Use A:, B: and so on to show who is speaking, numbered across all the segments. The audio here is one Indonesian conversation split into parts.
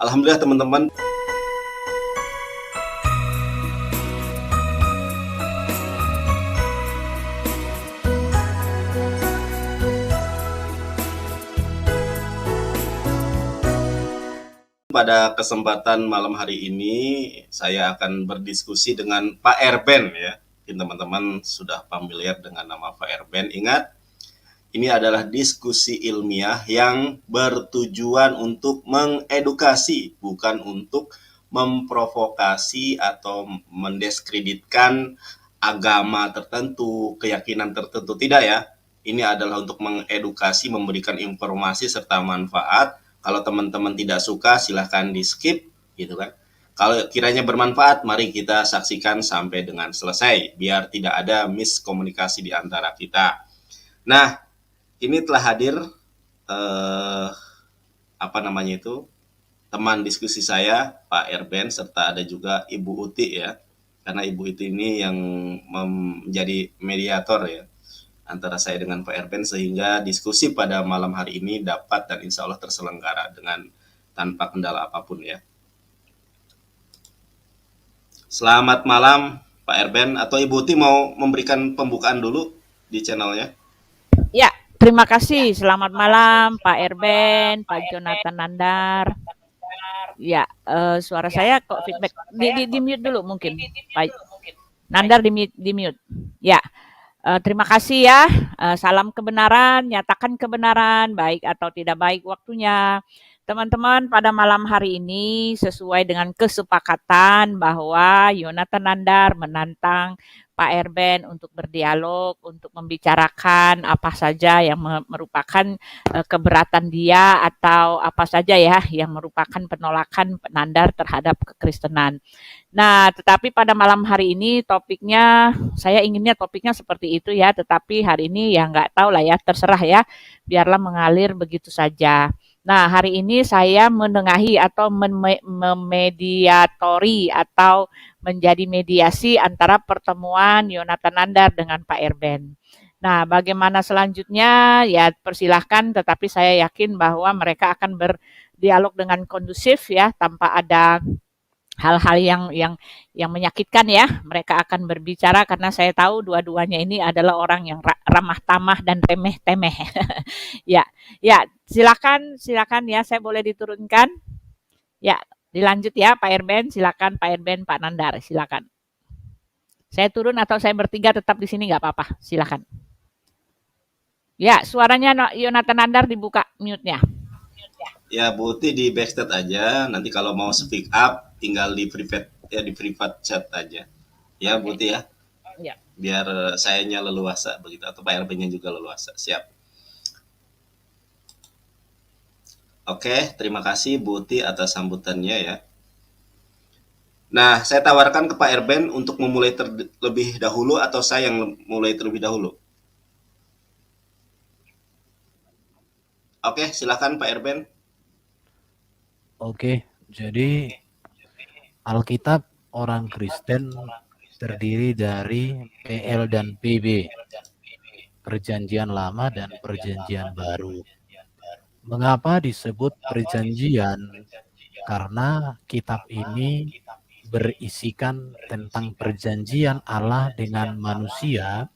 A: Alhamdulillah teman-teman. Pada kesempatan malam hari ini saya akan berdiskusi dengan Pak Erben ya. Mungkin teman-teman sudah familiar dengan nama Pak Erben. Ingat, ini adalah diskusi ilmiah yang bertujuan untuk mengedukasi, bukan untuk memprovokasi atau mendiskreditkan agama tertentu, keyakinan tertentu. Tidak ya. Ini adalah untuk mengedukasi, memberikan informasi serta manfaat. Kalau teman-teman tidak suka, silahkan di skip, gitu kan. Kalau kiranya bermanfaat, mari kita saksikan sampai dengan selesai, biar tidak ada miskomunikasi di antara kita. Nah, ini telah hadir eh, apa namanya itu teman diskusi saya Pak Erben serta ada juga Ibu Uti ya, karena Ibu Uti ini yang menjadi mediator ya antara saya dengan Pak Erben sehingga diskusi pada malam hari ini dapat dan insya Allah terselenggara dengan tanpa kendala apapun ya. Selamat malam Pak Erben, atau Ibu Uti mau memberikan pembukaan dulu di channelnya?
B: Ya, terima kasih. Selamat malam Pak Erben, Pak Jonathan Nandar. Ya, suara saya kok feedback. Di mute dulu mungkin, Pak Nandar di mute. Ya, terima kasih ya. Salam kebenaran, nyatakan kebenaran, baik atau tidak baik waktunya. Teman-teman, pada malam hari ini sesuai dengan kesepakatan bahwa Jonathan Nandar menantang Pak Erben untuk berdialog, untuk membicarakan apa saja yang merupakan keberatan dia atau apa saja ya yang merupakan penolakan Nandar terhadap kekristenan. Nah, tetapi pada malam hari ini topiknya, saya inginnya topiknya seperti itu ya, tetapi hari ini ya nggak tahu lah ya, terserah ya, biarlah mengalir begitu saja. Nah, hari ini saya menengahi atau memediatori atau menjadi mediasi antara pertemuan Jonathan Nandar dengan Pak Erben. Nah, bagaimana selanjutnya ya persilahkan, tetapi saya yakin bahwa mereka akan berdialog dengan kondusif ya, tanpa ada hal-hal yang menyakitkan ya. Mereka akan berbicara karena saya tahu dua-duanya ini adalah orang yang ramah tamah dan remeh-temeh. Ya, ya, silakan ya, saya boleh diturunkan. Ya, dilanjut ya Pak Erben, silakan Pak Erben, Pak Nandar, silakan. Saya turun atau saya bertiga tetap di sini nggak apa-apa, silakan. Ya, suaranya Jonathan Nandar dibuka mute-nya.
A: Ya, Bu Uti di backstage aja. Nanti kalau mau speak up, tinggal di private ya, di private chat aja. Ya, Bu Uti ya.
B: Ya.
A: Biar sayanya leluasa begitu, atau Pak RB-nya juga leluasa. Siap. Oke, terima kasih Bu Uti atas sambutannya ya. Nah, saya tawarkan ke Pak Erben untuk memulai terlebih dahulu atau saya yang mulai terlebih dahulu. Oke, silakan Pak Erben.
C: Oke, jadi Alkitab orang Kristen terdiri dari PL dan PB, Perjanjian Lama dan Perjanjian Baru. Mengapa disebut perjanjian? Karena kitab ini berisikan tentang perjanjian Allah dengan manusia,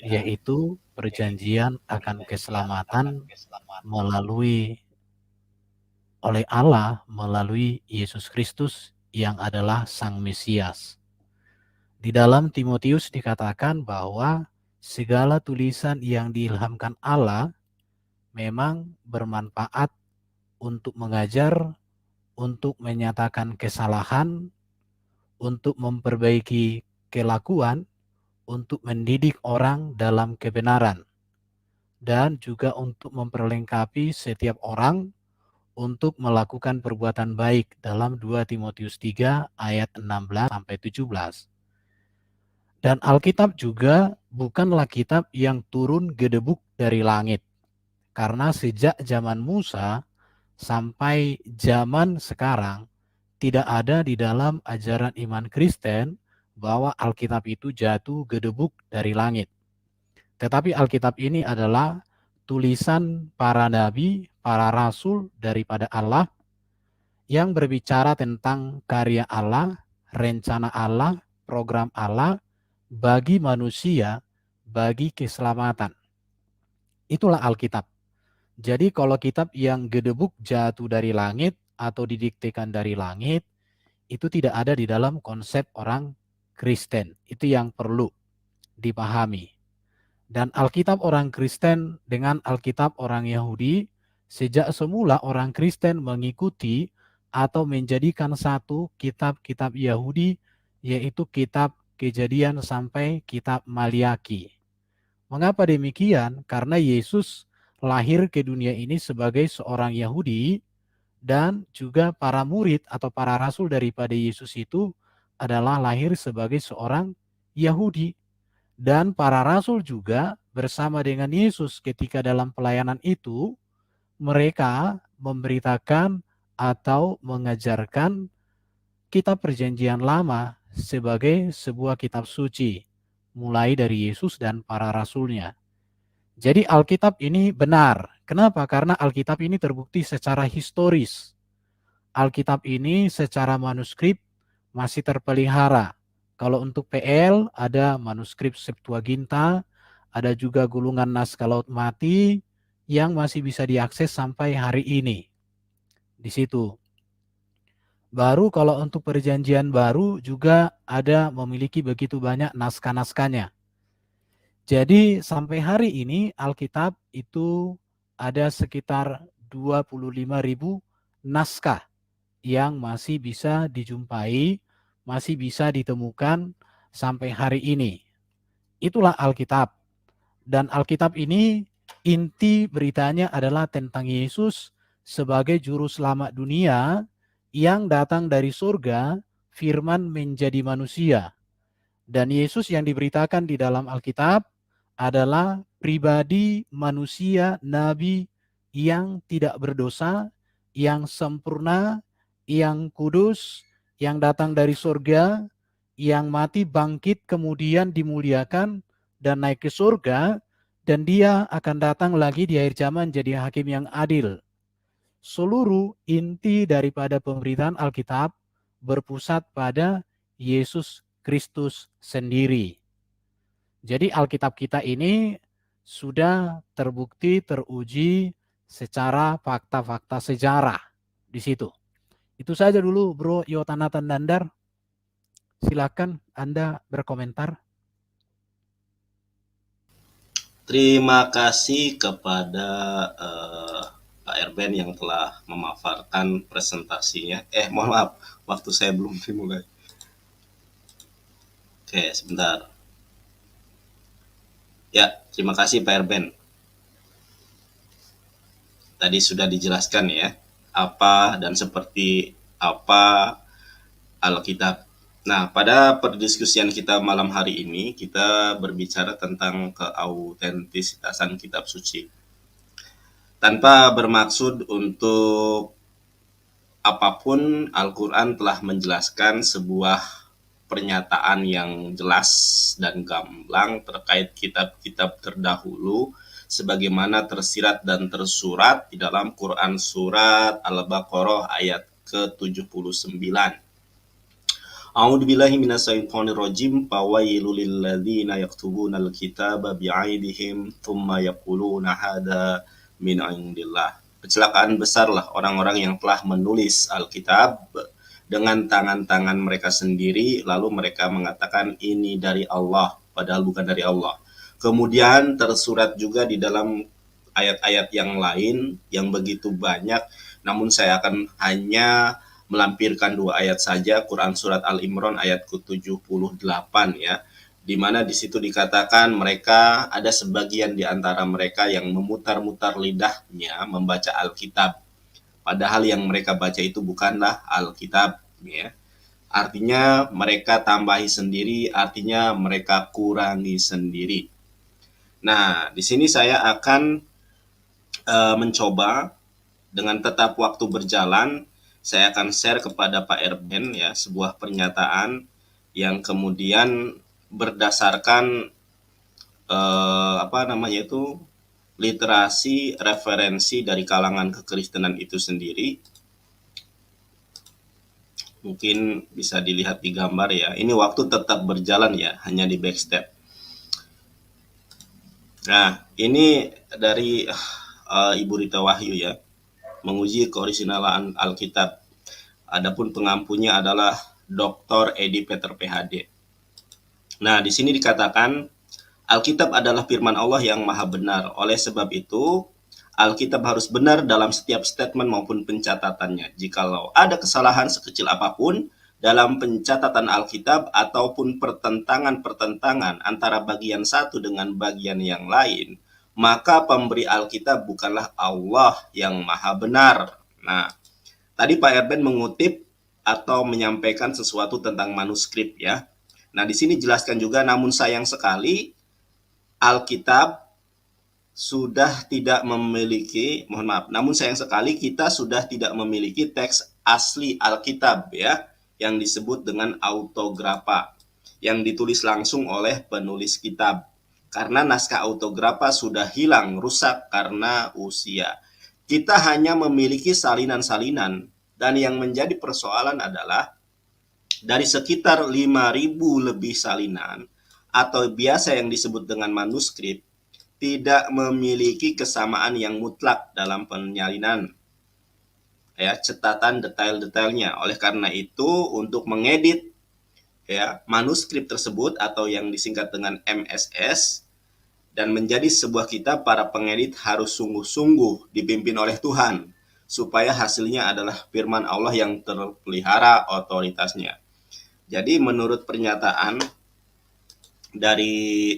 C: yaitu perjanjian akan keselamatan oleh Allah melalui Yesus Kristus yang adalah Sang Mesias. Di dalam Timotius dikatakan bahwa segala tulisan yang diilhamkan Allah memang bermanfaat untuk mengajar, untuk menyatakan kesalahan, untuk memperbaiki kelakuan, untuk mendidik orang dalam kebenaran, dan juga untuk memperlengkapi setiap orang untuk melakukan perbuatan baik dalam 2 Timotius 3 ayat 16 sampai 17. Dan Alkitab juga bukanlah kitab yang turun gedebuk dari langit. Karena sejak zaman Musa sampai zaman sekarang tidak ada di dalam ajaran iman Kristen bahwa Alkitab itu jatuh gedebuk dari langit. Tetapi Alkitab ini adalah tulisan para nabi, para rasul daripada Allah yang berbicara tentang karya Allah, rencana Allah, program Allah bagi manusia, bagi keselamatan. Itulah Alkitab. Jadi kalau kitab yang gedebuk jatuh dari langit atau didiktekan dari langit, itu tidak ada di dalam konsep orang Kristen. Itu yang perlu dipahami. Dan Alkitab orang Kristen dengan Alkitab orang Yahudi, sejak semula orang Kristen mengikuti atau menjadikan satu kitab-kitab Yahudi, yaitu kitab Kejadian sampai kitab Maliaki. Mengapa demikian? Karena Yesus lahir ke dunia ini sebagai seorang Yahudi, dan juga para murid atau para rasul daripada Yesus itu adalah lahir sebagai seorang Yahudi. Dan para rasul juga bersama dengan Yesus ketika dalam pelayanan itu, mereka memberitakan atau mengajarkan kitab perjanjian lama sebagai sebuah kitab suci, mulai dari Yesus dan para rasulnya. Jadi Alkitab ini benar. Kenapa? Karena Alkitab ini terbukti secara historis. Alkitab ini secara manuskrip masih terpelihara. Kalau untuk PL ada manuskrip Septuaginta, ada juga gulungan naskah Laut Mati yang masih bisa diakses sampai hari ini. Di situ. Baru kalau untuk perjanjian baru juga ada memiliki begitu banyak naskah-naskahnya. Jadi sampai hari ini Alkitab itu ada sekitar 25.000 naskah yang masih bisa dijumpai, masih bisa ditemukan sampai hari ini. Itulah Alkitab. Dan Alkitab ini inti beritanya adalah tentang Yesus sebagai juru selamat dunia yang datang dari surga, firman menjadi manusia. Dan Yesus yang diberitakan di dalam Alkitab adalah pribadi manusia nabi yang tidak berdosa, yang sempurna, yang kudus, yang datang dari surga, yang mati bangkit kemudian dimuliakan dan naik ke surga, dan dia akan datang lagi di akhir zaman jadi hakim yang adil. Seluruh inti daripada pemberitaan Alkitab berpusat pada Yesus Kristus sendiri. Jadi Alkitab kita ini sudah terbukti, teruji secara fakta-fakta sejarah di situ. Itu saja dulu Bro Yotanatan Nandar. Silakan Anda berkomentar.
A: Terima kasih kepada Pak Erben yang telah memaparkan presentasinya. Mohon maaf, waktu saya belum dimulai. Oke, sebentar. Ya, terima kasih Pak Erben. Tadi sudah dijelaskan ya, apa dan seperti apa Alkitab. Nah, pada perdiskusian kita malam hari ini, kita berbicara tentang keautentisitasan kitab suci. Tanpa bermaksud untuk apapun, Al-Quran telah menjelaskan sebuah pernyataan yang jelas dan gamblang terkait kitab-kitab terdahulu sebagaimana tersirat dan tersurat di dalam Quran surat Al-Baqarah ayat ke-79. A'udzubillahi minasyaitonirrajim. Fawailul lilladzina yaktubunal kitaba bi'aidihim tsumma yaquluna hada min indillah. Kecelakaan besarlah orang-orang yang telah menulis Alkitab dengan tangan-tangan mereka sendiri, lalu mereka mengatakan ini dari Allah, padahal bukan dari Allah. Kemudian tersurat juga di dalam ayat-ayat yang lain yang begitu banyak, namun saya akan hanya melampirkan 2 ayat saja, Quran surat Al-Imran ayat ke-78 ya, di mana di situ dikatakan mereka ada sebagian di antara mereka yang memutar-mutar lidahnya membaca Alkitab, padahal yang mereka baca itu bukanlah Alkitab ya. Artinya mereka tambahi sendiri, artinya mereka kurangi sendiri. Nah, di sini saya akan mencoba dengan tetap waktu berjalan. Saya akan share kepada Pak Erben ya sebuah pernyataan yang kemudian berdasarkan literasi referensi dari kalangan kekristenan itu sendiri. Mungkin bisa dilihat di gambar ya. Ini waktu tetap berjalan ya, hanya di backstep. Nah, ini dari Ibu Rita Wahyu ya, menguji keoriginalan Alkitab. Adapun pengampunya adalah Dr. Edi Peter PhD. Nah, di sini dikatakan Alkitab adalah firman Allah yang maha benar. Oleh sebab itu, Alkitab harus benar dalam setiap statement maupun pencatatannya. Jikalau ada kesalahan sekecil apapun dalam pencatatan Alkitab ataupun pertentangan-pertentangan antara bagian satu dengan bagian yang lain, maka pemberi Alkitab bukanlah Allah yang maha benar. Nah, tadi Pak Erben mengutip atau menyampaikan sesuatu tentang manuskrip ya. Nah, di sini jelaskan juga, namun sayang sekali Alkitab sudah tidak memiliki, namun sayang sekali kita sudah tidak memiliki teks asli Alkitab ya, yang disebut dengan autografa, yang ditulis langsung oleh penulis kitab. Karena naskah autografa sudah hilang, rusak karena usia. Kita hanya memiliki salinan-salinan, dan yang menjadi persoalan adalah dari sekitar 5.000 lebih salinan atau biasa yang disebut dengan manuskrip, tidak memiliki kesamaan yang mutlak dalam penyalinan ya, catatan detail-detailnya. Oleh karena itu, untuk mengedit ya manuskrip tersebut atau yang disingkat dengan MSS dan menjadi sebuah kitab, para pengedit harus sungguh-sungguh dipimpin oleh Tuhan supaya hasilnya adalah firman Allah yang terpelihara otoritasnya. Jadi menurut pernyataan dari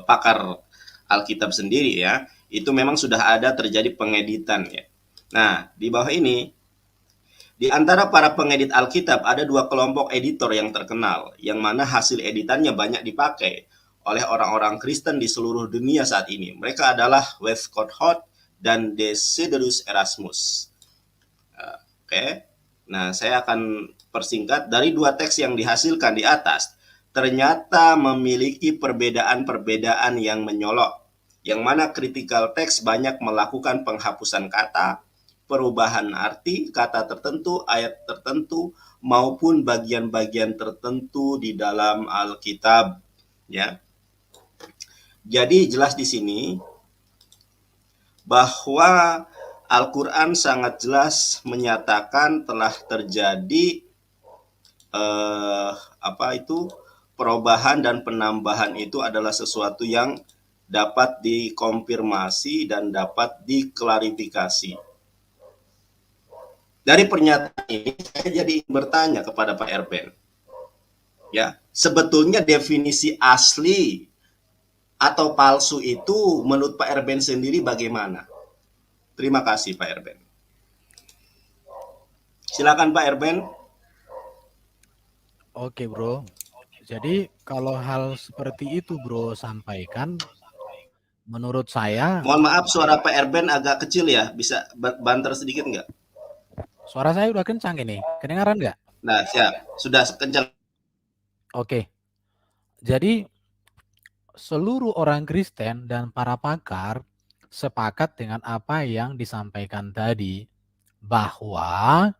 A: pakar Alkitab sendiri ya, itu memang sudah ada terjadi pengeditan ya. Nah, di bawah ini, di antara para pengedit Alkitab ada 2 kelompok editor yang terkenal, yang mana hasil editannya banyak dipakai oleh orang-orang Kristen di seluruh dunia saat ini. Mereka adalah Westcott Hort dan Desiderius Erasmus. Oke. Nah, saya akan persingkat. Dari 2 teks yang dihasilkan di atas, ternyata memiliki perbedaan-perbedaan yang menyolok, yang mana critical text banyak melakukan penghapusan kata, perubahan arti kata tertentu, ayat tertentu, maupun bagian-bagian tertentu di dalam Alkitab. Ya, jadi jelas di sini bahwa Al-Quran sangat jelas menyatakan telah terjadi perubahan dan penambahan itu adalah sesuatu yang dapat dikonfirmasi dan dapat diklarifikasi. Dari pernyataan ini saya jadi bertanya kepada Pak Erben. Ya, sebetulnya definisi asli atau palsu itu menurut Pak Erben sendiri bagaimana? Terima kasih Pak Erben. Silakan Pak Erben.
C: Oke bro, jadi kalau hal seperti itu bro sampaikan, menurut saya...
A: Mohon maaf suara Pak Erben agak kecil ya, bisa banter sedikit nggak?
C: Suara saya udah kencang ini, kedengaran nggak?
A: Nah siap, sudah kencang.
C: Oke, jadi seluruh orang Kristen dan para pakar sepakat dengan apa yang disampaikan tadi, bahwa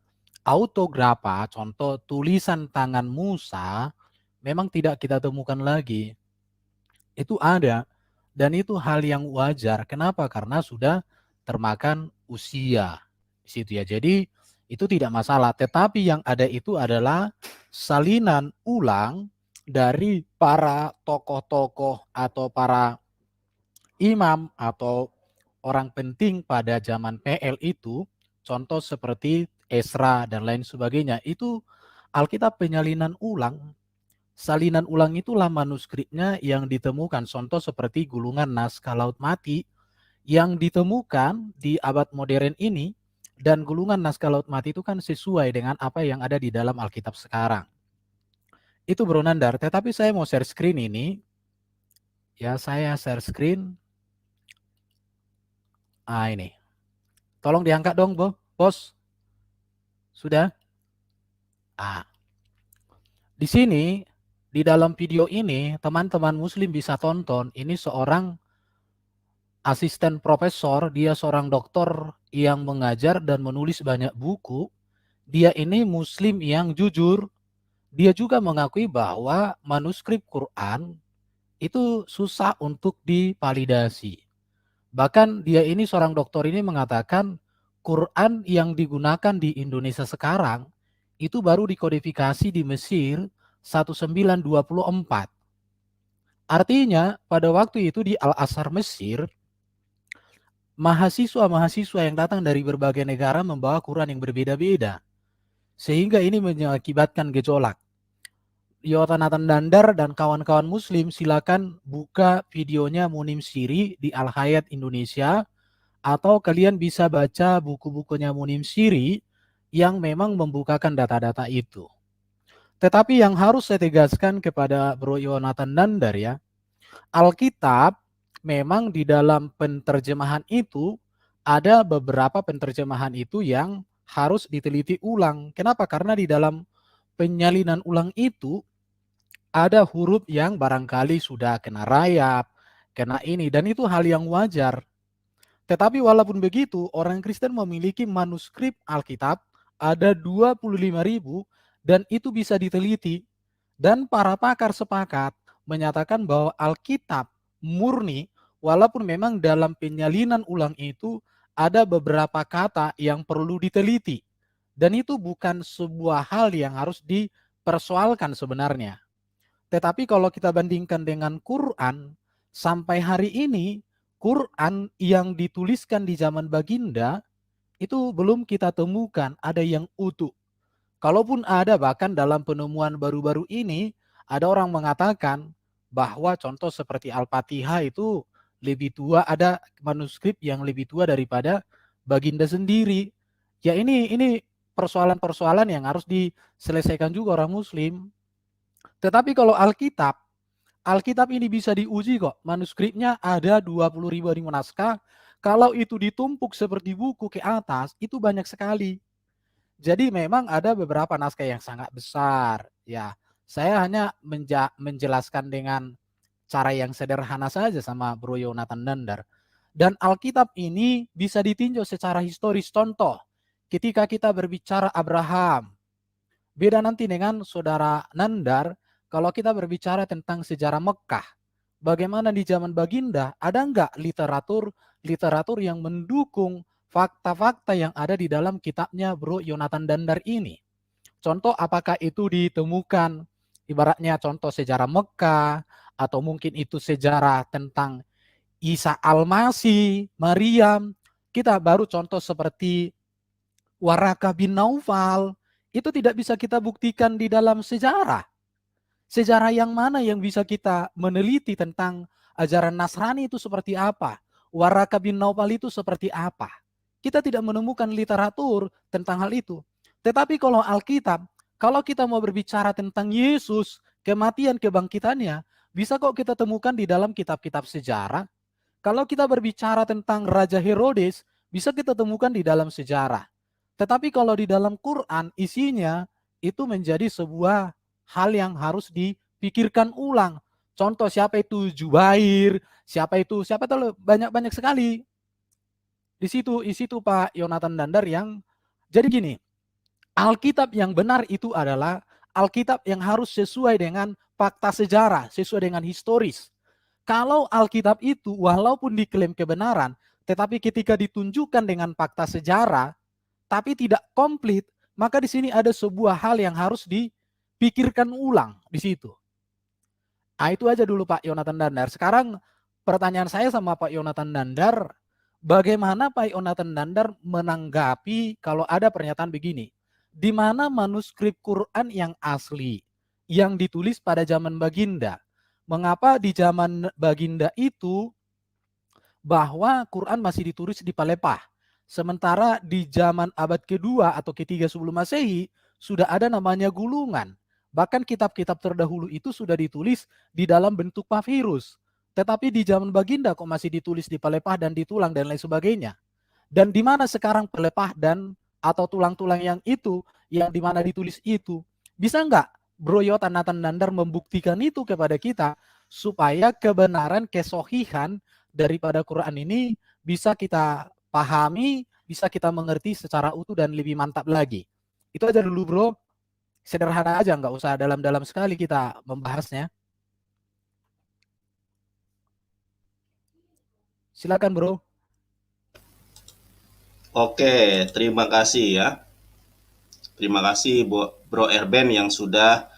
C: autografa, contoh tulisan tangan Musa, memang tidak kita temukan lagi. Itu ada, dan itu hal yang wajar. Kenapa? Karena sudah termakan usia di situ ya. Jadi itu tidak masalah. Tetapi yang ada itu adalah salinan ulang dari para tokoh-tokoh atau para imam atau orang penting pada zaman PL itu, contoh seperti Esra dan lain sebagainya, itu Alkitab penyalinan ulang. Salinan ulang itulah manuskripnya yang ditemukan, contoh seperti gulungan naskah Laut Mati yang ditemukan di abad modern ini, dan gulungan naskah Laut Mati itu kan sesuai dengan apa yang ada di dalam Alkitab sekarang. Itu Bro Nandar, tetapi saya mau share screen ini. Ya, saya share screen. Ini. Tolong diangkat dong, Bos. Sudah? Di sini, di dalam video ini, teman-teman muslim bisa tonton, ini seorang asisten profesor, dia seorang doktor yang mengajar dan menulis banyak buku Dia ini muslim yang jujur. Dia juga mengakui bahwa manuskrip Quran itu susah untuk divalidasi. Bahkan dia ini seorang doktor ini mengatakan Quran yang digunakan di Indonesia sekarang itu baru dikodifikasi di Mesir 1924. Artinya pada waktu itu di Al-Azhar Mesir, mahasiswa-mahasiswa yang datang dari berbagai negara membawa Quran yang berbeda-beda. Sehingga ini mengakibatkan gejolak. Yonatan Dandar dan kawan-kawan muslim silakan buka videonya Munim Siri di Al Hayat Indonesia, atau kalian bisa baca buku-bukunya Munim Siri yang memang membukakan data-data itu. Tetapi yang harus saya tegaskan kepada Bro Yonatan Dandar ya, Alkitab memang di dalam penterjemahan itu ada beberapa penterjemahan itu yang harus diteliti ulang. Kenapa? Karena di dalam penyalinan ulang itu ada huruf yang barangkali sudah kena rayap, kena ini, dan itu hal yang wajar. Tetapi walaupun begitu, orang Kristen memiliki manuskrip Alkitab ada 25.000 dan itu bisa diteliti. Dan para pakar sepakat menyatakan bahwa Alkitab murni, walaupun memang dalam penyalinan ulang itu ada beberapa kata yang perlu diteliti. Dan itu bukan sebuah hal yang harus dipersoalkan sebenarnya. Tetapi kalau kita bandingkan dengan Quran, sampai hari ini Quran yang dituliskan di zaman Baginda itu belum kita temukan ada yang utuh. Kalaupun ada, bahkan dalam penemuan baru-baru ini ada orang mengatakan bahwa contoh seperti Al-Fatihah itu lebih tua, ada manuskrip yang lebih tua daripada Baginda sendiri. Ya ini persoalan-persoalan yang harus diselesaikan juga orang muslim. Tetapi kalau Alkitab ini bisa diuji kok. Manuskripnya ada 20.000 naskah. Kalau itu ditumpuk seperti buku ke atas, itu banyak sekali. Jadi memang ada beberapa naskah yang sangat besar. Ya, saya hanya menjelaskan dengan cara yang sederhana saja sama Bro Yonatan Dandar. Dan Alkitab ini bisa ditinjau secara historis. Contoh, ketika kita berbicara Abraham, beda nanti dengan saudara Nandar, kalau kita berbicara tentang sejarah Mekah, bagaimana di zaman Baginda, ada enggak literatur yang mendukung fakta-fakta yang ada di dalam kitabnya Bro Yonatan Dandar ini? Contoh, apakah itu ditemukan ibaratnya contoh sejarah Mekah, atau mungkin itu sejarah tentang Isa Al-Masih, Maryam. Kita baru contoh seperti Waraka bin Naufal, itu tidak bisa kita buktikan di dalam sejarah. Sejarah yang mana yang bisa kita meneliti tentang ajaran Nasrani itu seperti apa? Waraka bin Naufal itu seperti apa? Kita tidak menemukan literatur tentang hal itu. Tetapi kalau Alkitab, kalau kita mau berbicara tentang Yesus, kematian, kebangkitannya, bisa kok kita temukan di dalam kitab-kitab sejarah. Kalau kita berbicara tentang Raja Herodes, bisa kita temukan di dalam sejarah. Tetapi kalau di dalam Quran, isinya itu menjadi sebuah hal yang harus dipikirkan ulang. Contoh, siapa itu Jubair, siapa itu banyak sekali. Di situ Pak Yonatan Dandar yang jadi gini, Alkitab yang benar itu adalah Alkitab yang harus sesuai dengan fakta sejarah, sesuai dengan historis. Kalau Alkitab itu walaupun diklaim kebenaran, tetapi ketika ditunjukkan dengan fakta sejarah, tapi tidak komplit, maka di sini ada sebuah hal yang harus dipikirkan ulang di situ. Nah, itu aja dulu Pak Yonatan Dandar. Sekarang pertanyaan saya sama Pak Yonatan Dandar, bagaimana Pak Yonatan Dandar menanggapi kalau ada pernyataan begini? Di mana manuskrip Quran yang asli, yang ditulis pada zaman Baginda? Mengapa di zaman Baginda itu bahwa Quran masih ditulis di Palepah? Sementara di zaman abad kedua atau ketiga sebelum Masehi sudah ada namanya gulungan. Bahkan kitab-kitab terdahulu itu sudah ditulis di dalam bentuk papirus. Tetapi di zaman Baginda kok masih ditulis di Palepah dan ditulang dan lain sebagainya. Dan di mana sekarang Palepah dan atau tulang-tulang yang itu, yang di mana ditulis itu, bisa enggak Bro Yonatan Dandar membuktikan itu kepada kita supaya kebenaran, kesohihan daripada Quran ini bisa kita pahami, bisa kita mengerti secara utuh dan lebih mantap lagi. Itu aja dulu bro, sederhana aja, nggak usah dalam-dalam sekali kita membahasnya. Silakan bro.
A: Oke, terima kasih ya. Terima kasih Bro Erben yang sudah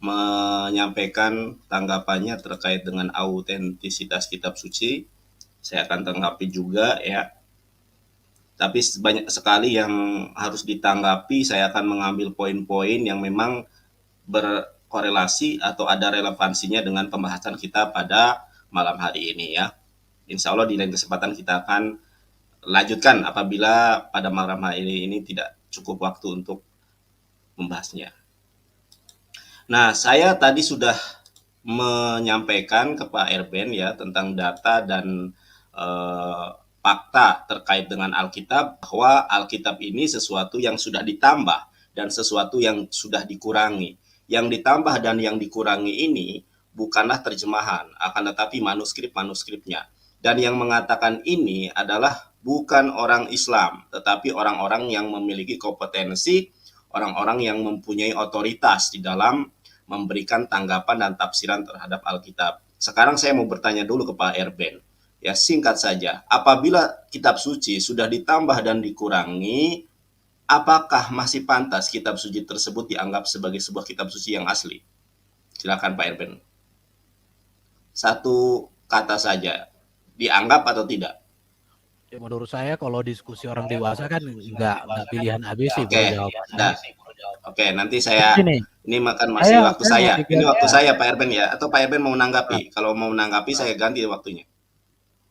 A: menyampaikan tanggapannya terkait dengan autentisitas kitab suci. Saya akan tanggapi juga ya. Tapi banyak sekali yang harus ditanggapi. Saya akan mengambil poin-poin yang memang berkorelasi atau ada relevansinya dengan pembahasan kita pada malam hari ini ya. Insya Allah di lain kesempatan kita akan lanjutkan apabila pada malam hari ini tidak cukup waktu untuk membahasnya. Nah, saya tadi sudah menyampaikan ke Pak Erben ya tentang data dan fakta terkait dengan Alkitab, bahwa Alkitab ini sesuatu yang sudah ditambah dan sesuatu yang sudah dikurangi. Yang ditambah dan yang dikurangi ini bukanlah terjemahan, akan tetapi manuskrip-manuskripnya. Dan yang mengatakan ini adalah bukan orang Islam, tetapi orang-orang yang memiliki kompetensi, orang-orang yang mempunyai otoritas di dalam memberikan tanggapan dan tafsiran terhadap Alkitab. Sekarang saya mau bertanya dulu ke Pak Erben. Ya, singkat saja, apabila kitab suci sudah ditambah dan dikurangi, apakah masih pantas kitab suci tersebut dianggap sebagai sebuah kitab suci yang asli? Silakan Pak Erben. Satu kata saja, dianggap atau tidak?
C: Ya, menurut saya kalau diskusi orang dewasa kan nggak pilihan ABC
A: Oke,
C: jawabannya.
A: Oke, nanti saya
C: Gini,
A: ini makan masih waktu saya. Ini waktu
C: saya.
A: saya Pak Erben ya, atau Pak Erben mau menanggapi? Kalau mau menanggapi saya ganti waktunya.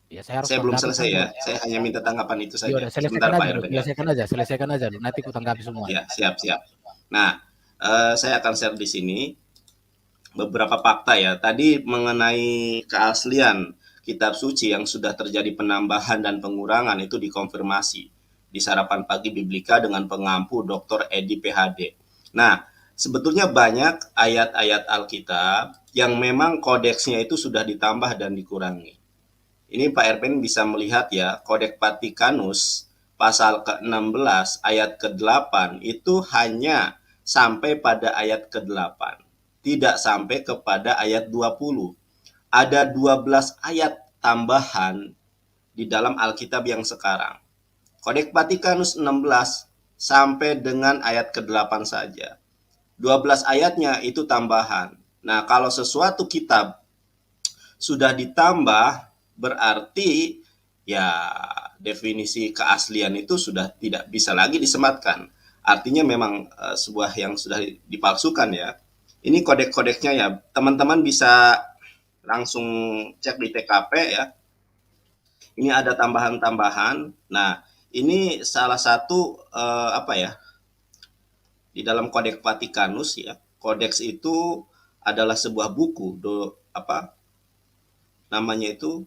C: Ya, saya harus
A: Saya belum
C: tanggapi
A: selesai ya.
C: semua.
A: Saya hanya minta tanggapan itu
C: Ya
A: saja.
C: udah,
A: Sebentar Pak Erben ya.
C: selesaikan aja. Nanti ku tanggapi semua.
A: Ya, siap. Nah, saya akan share di sini beberapa fakta ya. Tadi mengenai keaslian kitab suci yang sudah terjadi penambahan dan pengurangan itu dikonfirmasi di Sarapan Pagi Biblika dengan pengampu Dr. Edi PhD. Nah, sebetulnya banyak ayat-ayat Alkitab yang memang kodeksnya itu sudah ditambah dan dikurangi. Ini Pak Erben bisa melihat ya, Kodeks Vatikanus pasal ke-16 ayat ke-8 itu hanya sampai pada ayat ke-8. Tidak sampai kepada ayat 20. Ada 12 ayat tambahan di dalam Alkitab yang sekarang. Kodeks Vatikanus 16 sampai dengan ayat ke-8 saja. 12 ayatnya itu tambahan. Nah, kalau sesuatu kitab sudah ditambah, berarti ya definisi keaslian itu sudah tidak bisa lagi disematkan. Artinya memang sebuah yang sudah dipalsukan ya. Ini kodek-kodeknya ya. Teman-teman bisa langsung cek di TKP ya. Ini ada tambahan-tambahan. Nah, ini salah satu di dalam Kodeks Vatikanus ya. Kodeks itu adalah sebuah buku namanya itu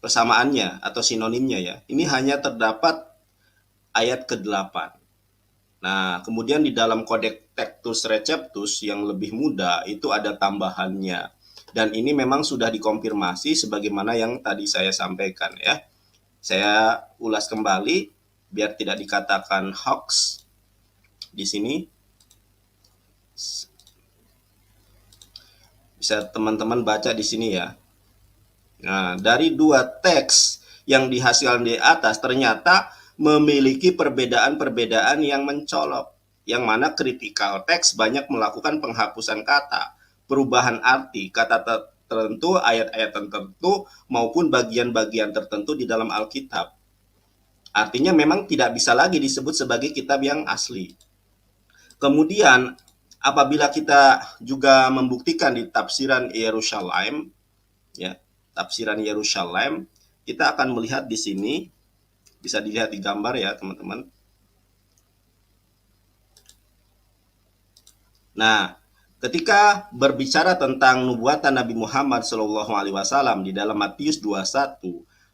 A: persamaannya atau sinonimnya ya. Ini hanya terdapat ayat ke-8. Nah, kemudian di dalam Kodeks Textus Receptus yang lebih muda itu ada tambahannya. Dan ini memang sudah dikonfirmasi sebagaimana yang tadi saya sampaikan ya. Saya ulas kembali biar tidak dikatakan hoax di sini. Bisa teman-teman baca di sini ya. Nah, dari dua teks yang dihasilkan di atas ternyata memiliki perbedaan-perbedaan yang mencolok, yang mana critical text banyak melakukan penghapusan kata, perubahan arti, kata tertentu, ayat-ayat tertentu, maupun bagian-bagian tertentu di dalam Alkitab. Artinya memang tidak bisa lagi disebut sebagai kitab yang asli. Kemudian apabila kita juga membuktikan di tafsiran Yerusalem, ya, tafsiran Yerusalem, kita akan melihat di sini, bisa dilihat di gambar ya teman-teman. Nah, ketika berbicara tentang nubuatan Nabi Muhammad SAW di dalam Matius 21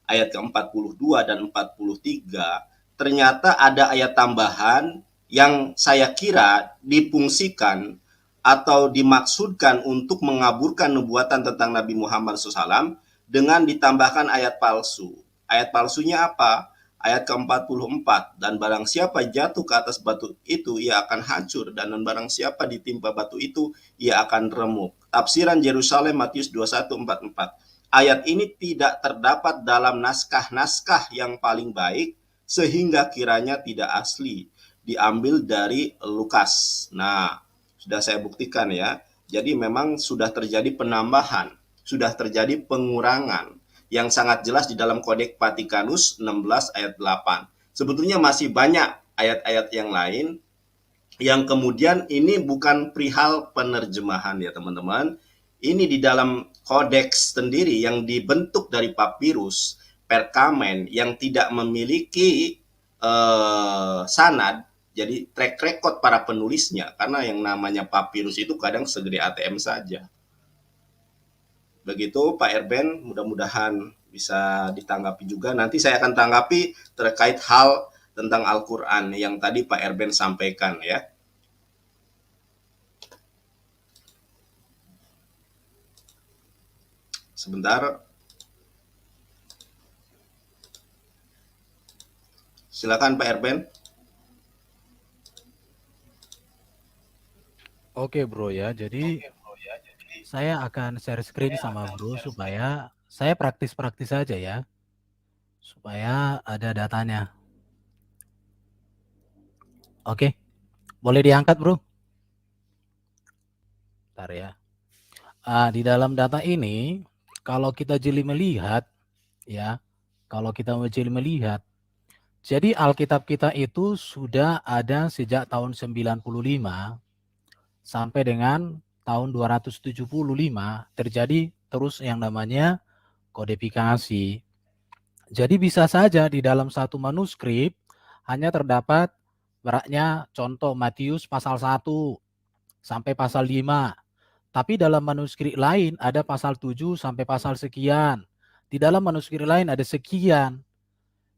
A: ayat ke-42 dan 43, ternyata ada ayat tambahan yang saya kira difungsikan atau dimaksudkan untuk mengaburkan nubuatan tentang Nabi Muhammad SAW dengan ditambahkan ayat palsu. Ayat palsunya apa? Ayat ke-44, dan barang siapa jatuh ke atas batu itu, ia akan hancur, dan barang siapa ditimpa batu itu, ia akan remuk. Tafsiran Yerusalem Matius 21:44. Ayat ini tidak terdapat dalam naskah-naskah yang paling baik, sehingga kiranya tidak asli. Diambil dari Lukas. Nah, sudah saya buktikan ya. Jadi memang sudah terjadi penambahan, sudah terjadi pengurangan yang sangat jelas di dalam Kodeks Vatikanus 16 ayat 8. Sebetulnya masih banyak ayat-ayat yang lain yang kemudian ini bukan perihal penerjemahan ya teman-teman. Ini di dalam kodeks sendiri yang dibentuk dari papirus, perkamen yang tidak memiliki sanad, jadi track record para penulisnya, karena yang namanya papirus itu kadang segede ATM saja. Begitu Pak Erben, mudah-mudahan bisa ditanggapi juga. Nanti saya akan tanggapi terkait hal tentang Al-Quran yang tadi Pak Erben sampaikan ya. Sebentar. Silakan Pak Erben.
C: Oke bro ya, jadi saya akan share screen sama bro supaya saya praktis-praktis saja ya, supaya ada datanya. Oke, boleh diangkat bro. Bentar ya. Di dalam data ini, kalau kita jeli melihat, ya, jadi Alkitab kita itu sudah ada sejak tahun 95 sampai dengan tahun 275 terjadi terus yang namanya kodifikasi. Jadi bisa saja di dalam satu manuskrip hanya terdapat beratnya contoh Matius pasal 1 sampai pasal 5. Tapi dalam manuskrip lain ada pasal 7 sampai pasal sekian. Di dalam manuskrip lain ada sekian.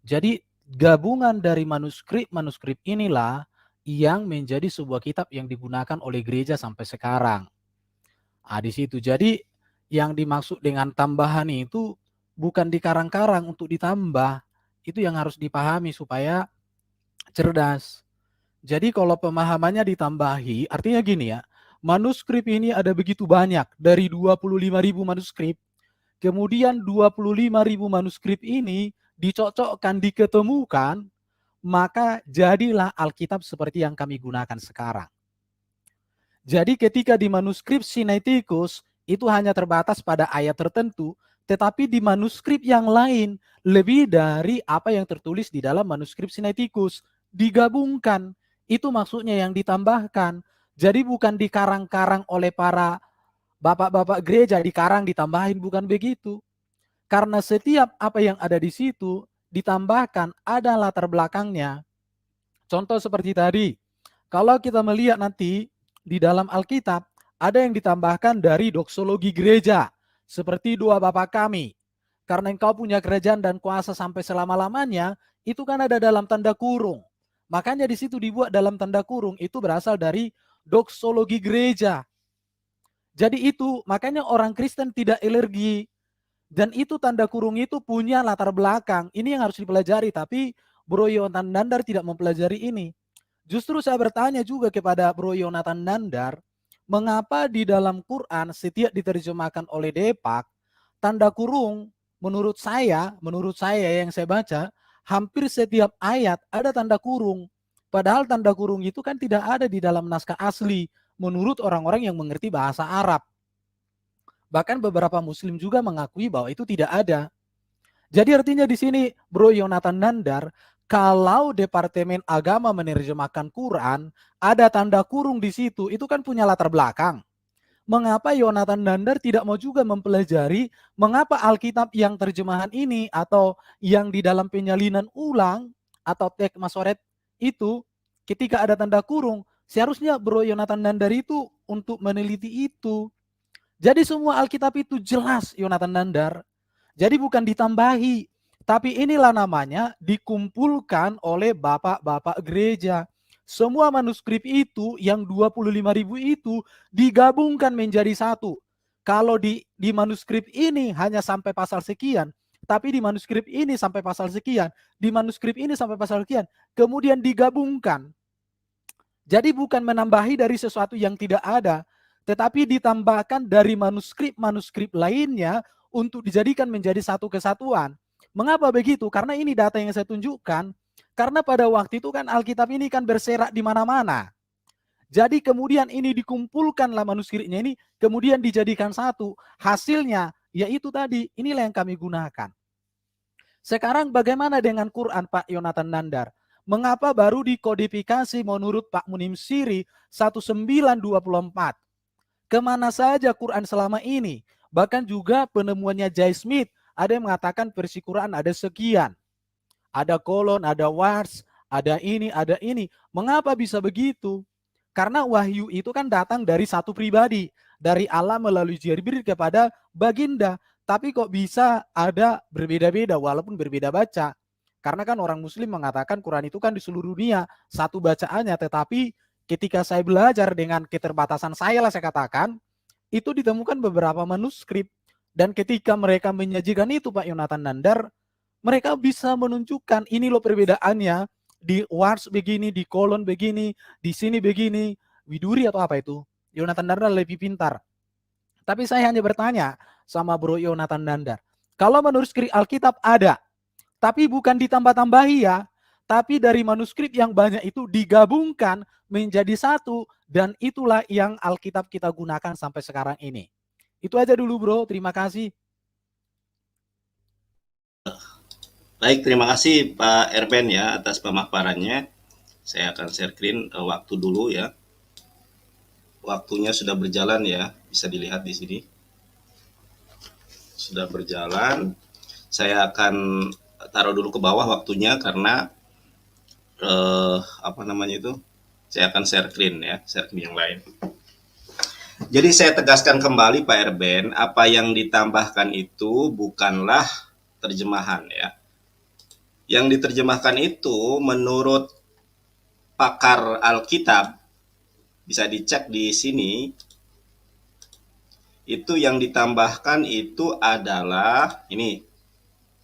C: Jadi gabungan dari manuskrip inilah yang menjadi sebuah kitab yang digunakan oleh gereja sampai sekarang. Di situ. Jadi yang dimaksud dengan tambahan itu bukan dikarang-karang untuk ditambah. Itu yang harus dipahami supaya cerdas. Jadi kalau pemahamannya ditambahi, artinya gini ya, manuskrip ini ada begitu banyak, dari 25.000 manuskrip, kemudian 25.000 manuskrip ini dicocokkan, diketemukan, maka jadilah Alkitab seperti yang kami gunakan sekarang. Jadi ketika di manuskrip Sinaiticus itu hanya terbatas pada ayat tertentu, tetapi di manuskrip yang lain lebih dari apa yang tertulis di dalam manuskrip Sinaiticus digabungkan. Itu maksudnya yang ditambahkan. Jadi bukan dikarang-karang oleh para bapak-bapak gereja, dikarang ditambahin, bukan begitu. Karena setiap apa yang ada di situ ditambahkan ada latar belakangnya. Contoh seperti tadi, kalau kita melihat nanti di dalam Alkitab ada yang ditambahkan dari doksologi gereja, seperti doa Bapa kami. Karena engkau punya kerajaan dan kuasa sampai selama-lamanya, itu kan ada dalam tanda kurung. Makanya di situ dibuat dalam tanda kurung, itu berasal dari doksologi gereja. Jadi itu makanya orang Kristen tidak alergi. Dan itu tanda kurung itu punya latar belakang. Ini yang harus dipelajari, tapi Bro Yonatan Nandar tidak mempelajari ini. Justru saya bertanya juga kepada Bro Yonatan Nandar, mengapa di dalam Quran setiap diterjemahkan oleh Depak, tanda kurung menurut saya yang saya baca, hampir setiap ayat ada tanda kurung. Padahal tanda kurung itu kan tidak ada di dalam naskah asli menurut orang-orang yang mengerti bahasa Arab. Bahkan beberapa muslim juga mengakui bahwa itu tidak ada. Jadi artinya di sini Bro Yonatan Nandar, kalau Departemen Agama menerjemahkan Quran, ada tanda kurung di situ, itu kan punya latar belakang. Mengapa Yonatan Nandar tidak mau juga mempelajari mengapa Alkitab yang terjemahan ini atau yang di dalam penyalinan ulang atau teks Masoret itu ketika ada tanda kurung, seharusnya Bro Yonatan Nandar itu untuk meneliti itu. Jadi semua Alkitab itu jelas Yonatan Nandar. Jadi bukan ditambahi. Tapi inilah namanya dikumpulkan oleh bapak-bapak gereja. Semua manuskrip itu yang 25.000 itu digabungkan menjadi satu. Kalau di manuskrip ini hanya sampai pasal sekian, tapi di manuskrip ini sampai pasal sekian, di manuskrip ini sampai pasal sekian, kemudian digabungkan. Jadi bukan menambahi dari sesuatu yang tidak ada, tetapi ditambahkan dari manuskrip-manuskrip lainnya untuk dijadikan menjadi satu kesatuan. Mengapa begitu? Karena ini data yang saya tunjukkan, karena pada waktu itu kan Alkitab ini kan berserak di mana-mana. Jadi kemudian ini dikumpulkanlah manuskripnya ini, kemudian dijadikan satu. Hasilnya yaitu tadi, inilah yang kami gunakan. Sekarang bagaimana dengan Quran, Pak Yonatan Nandar? Mengapa baru dikodifikasi menurut Pak Munim Siri 1924? Kemana saja Quran selama ini? Bahkan juga penemuannya Jay Smith, ada yang mengatakan versi Quran ada sekian. Ada kolon, ada wars, ada ini, ada ini. Mengapa bisa begitu? Karena wahyu itu kan datang dari satu pribadi. Dari Allah melalui Jibril kepada baginda. Tapi kok bisa ada berbeda-beda walaupun berbeda baca. Karena kan orang muslim mengatakan Quran itu kan di seluruh dunia satu bacaannya. Tetapi ketika saya belajar dengan keterbatasan saya lah saya katakan, itu ditemukan beberapa manuskrip. Dan ketika mereka menyajikan itu Pak Yonatan Nandar, mereka bisa menunjukkan ini loh perbedaannya. Di wars begini, di kolon begini, di sini begini. Widuri atau apa itu? Yonatan Nandar lebih pintar. Tapi saya hanya bertanya sama Bro Yonatan Nandar. Kalau manuskrip Alkitab ada, tapi bukan ditambah-tambahi ya, tapi dari manuskrip yang banyak itu digabungkan menjadi satu, dan itulah yang Alkitab kita gunakan sampai sekarang ini. Itu aja dulu bro, terima kasih.
A: Baik, terima kasih Pak Erben ya atas pemaparannya. Saya akan share screen waktu dulu ya. Waktunya sudah berjalan ya, bisa dilihat di sini. Sudah berjalan. Saya akan taruh dulu ke bawah waktunya karena saya akan share screen ya, share screen yang lain. Jadi saya tegaskan kembali Pak Erben, apa yang ditambahkan itu bukanlah terjemahan ya. Yang diterjemahkan itu menurut pakar Alkitab, bisa dicek di sini, itu yang ditambahkan itu adalah ini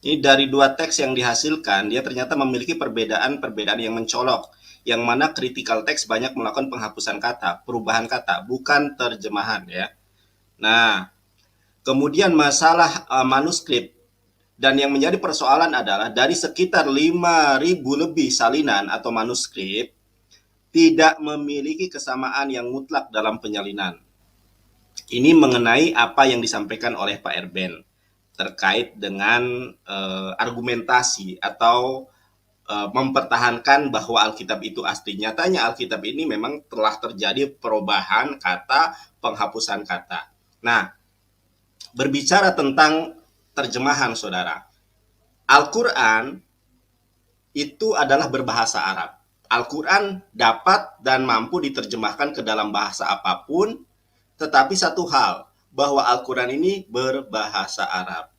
A: dari dua teks yang dihasilkan, dia ternyata memiliki perbedaan-perbedaan yang mencolok, yang mana critical text banyak melakukan penghapusan kata, perubahan kata, bukan terjemahan ya. Nah, kemudian masalah manuskrip, dan yang menjadi persoalan adalah dari sekitar 5.000 lebih salinan atau manuskrip tidak memiliki kesamaan yang mutlak dalam penyalinan. Ini mengenai apa yang disampaikan oleh Pak Erben terkait dengan argumentasi atau mempertahankan bahwa Alkitab itu asli. Nyatanya Alkitab ini memang telah terjadi perubahan kata, penghapusan kata. Nah, berbicara tentang terjemahan, saudara, Al-Quran itu adalah berbahasa Arab. Al-Quran dapat dan mampu diterjemahkan ke dalam bahasa apapun, tetapi satu hal, bahwa Al-Quran ini berbahasa Arab,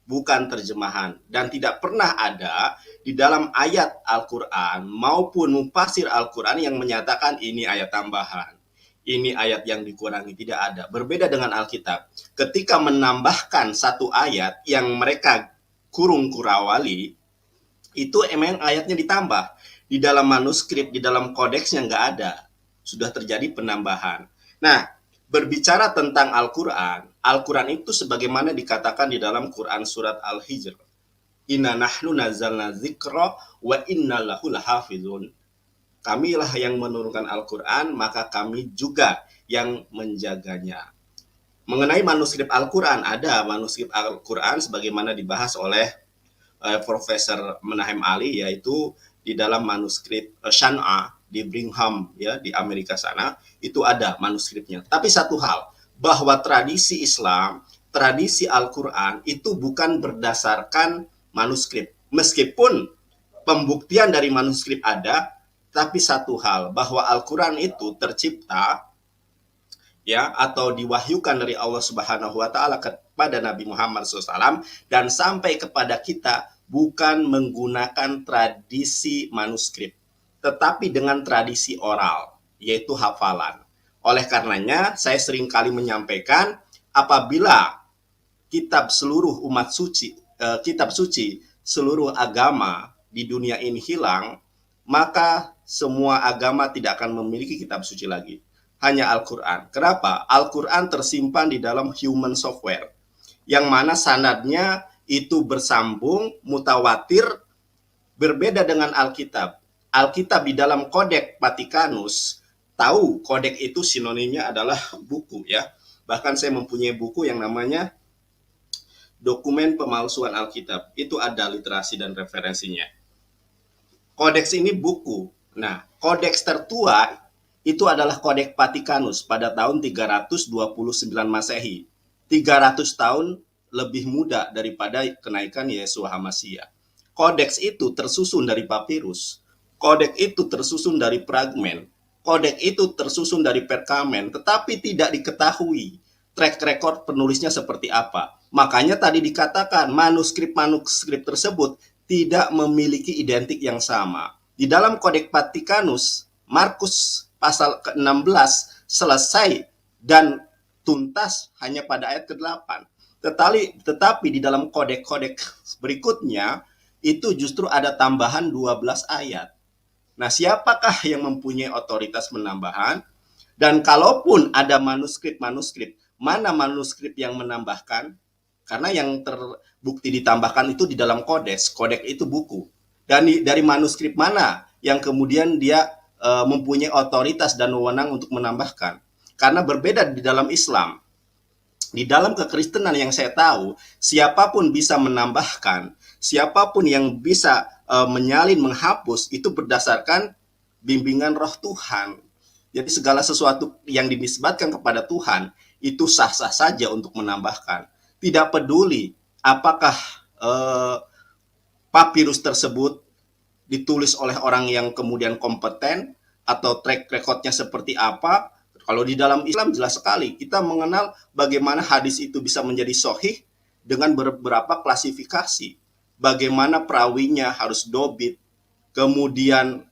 A: bukan terjemahan. Dan tidak pernah ada di dalam ayat Al-Quran maupun mufasir Al-Quran yang menyatakan ini ayat tambahan, ini ayat yang dikurangi, tidak ada. Berbeda dengan Alkitab, ketika menambahkan satu ayat yang mereka kurung kurawali, itu emang ayatnya ditambah. Di dalam manuskrip, di dalam kodeksnya nggak ada. Sudah terjadi penambahan. Nah, berbicara tentang Al-Quran, Al-Quran itu sebagaimana dikatakan di dalam Quran surat Al-Hijr. Inna nahnu nazzalna dzikra wa inna lahu lahafizun. Kamilah yang menurunkan Al-Quran, maka kami juga yang menjaganya. Mengenai manuskrip Al-Quran, ada manuskrip Al-Quran sebagaimana dibahas oleh Profesor Menahem Ali, yaitu di dalam manuskrip Shan'a di Brigham ya, di Amerika sana, itu ada manuskripnya. Tapi satu hal, bahwa tradisi Islam, tradisi Al-Quran itu bukan berdasarkan manuskrip. Meskipun pembuktian dari manuskrip ada, tapi satu hal, bahwa Al-Quran itu tercipta ya, atau diwahyukan dari Allah Subhanahu wa taala kepada Nabi Muhammad SAW dan sampai kepada kita bukan menggunakan tradisi manuskrip, tetapi dengan tradisi oral, yaitu hafalan. Oleh karenanya, saya sering kali menyampaikan, apabila kitab seluruh umat suci, kitab suci seluruh agama di dunia ini hilang, maka semua agama tidak akan memiliki kitab suci lagi. Hanya Al-Quran. Kenapa? Al-Quran tersimpan di dalam human software, yang mana sanadnya itu bersambung, mutawatir, berbeda dengan Alkitab. Alkitab di dalam Kodeks Vatikanus, tahu kodeks itu sinonimnya adalah buku ya. Bahkan saya mempunyai buku yang namanya Dokumen Pemalsuan Alkitab. Itu ada literasi dan referensinya. Kodeks ini buku. Nah, kodeks tertua itu adalah Kodeks Vatikanus pada tahun 329 Masehi. 300 tahun lebih muda daripada kenaikan Yeshua HaMasyiah. Kodeks itu tersusun dari papirus. Kodeks itu tersusun dari fragmen. Kodeks itu tersusun dari perkamen, tetapi tidak diketahui track record penulisnya seperti apa. Makanya tadi dikatakan manuskrip-manuskrip tersebut tidak memiliki identik yang sama. Di dalam Kodeks Vatikanus, Markus pasal ke-16 selesai dan tuntas hanya pada ayat ke-8. Tetapi di dalam kodeks-kodeks berikutnya itu justru ada tambahan 12 ayat. Nah, siapakah yang mempunyai otoritas menambahkan? Dan kalaupun ada manuskrip-manuskrip, mana manuskrip yang menambahkan? Karena yang terbukti ditambahkan itu di dalam kodeks. Kodeks itu buku. Dan dari manuskrip mana yang kemudian dia mempunyai otoritas dan wewenang untuk menambahkan? Karena berbeda di dalam Islam. Di dalam kekristenan yang saya tahu, siapapun bisa menambahkan, siapapun yang bisa menyalin, menghapus, itu berdasarkan bimbingan Roh Tuhan. Jadi segala sesuatu yang dinisbatkan kepada Tuhan, itu sah-sah saja untuk menambahkan. Tidak peduli apakah papirus tersebut ditulis oleh orang yang kemudian kompeten atau track recordnya seperti apa. Kalau di dalam Islam jelas sekali kita mengenal bagaimana hadis itu bisa menjadi sahih dengan beberapa klasifikasi. Bagaimana perawinya harus dobit, kemudian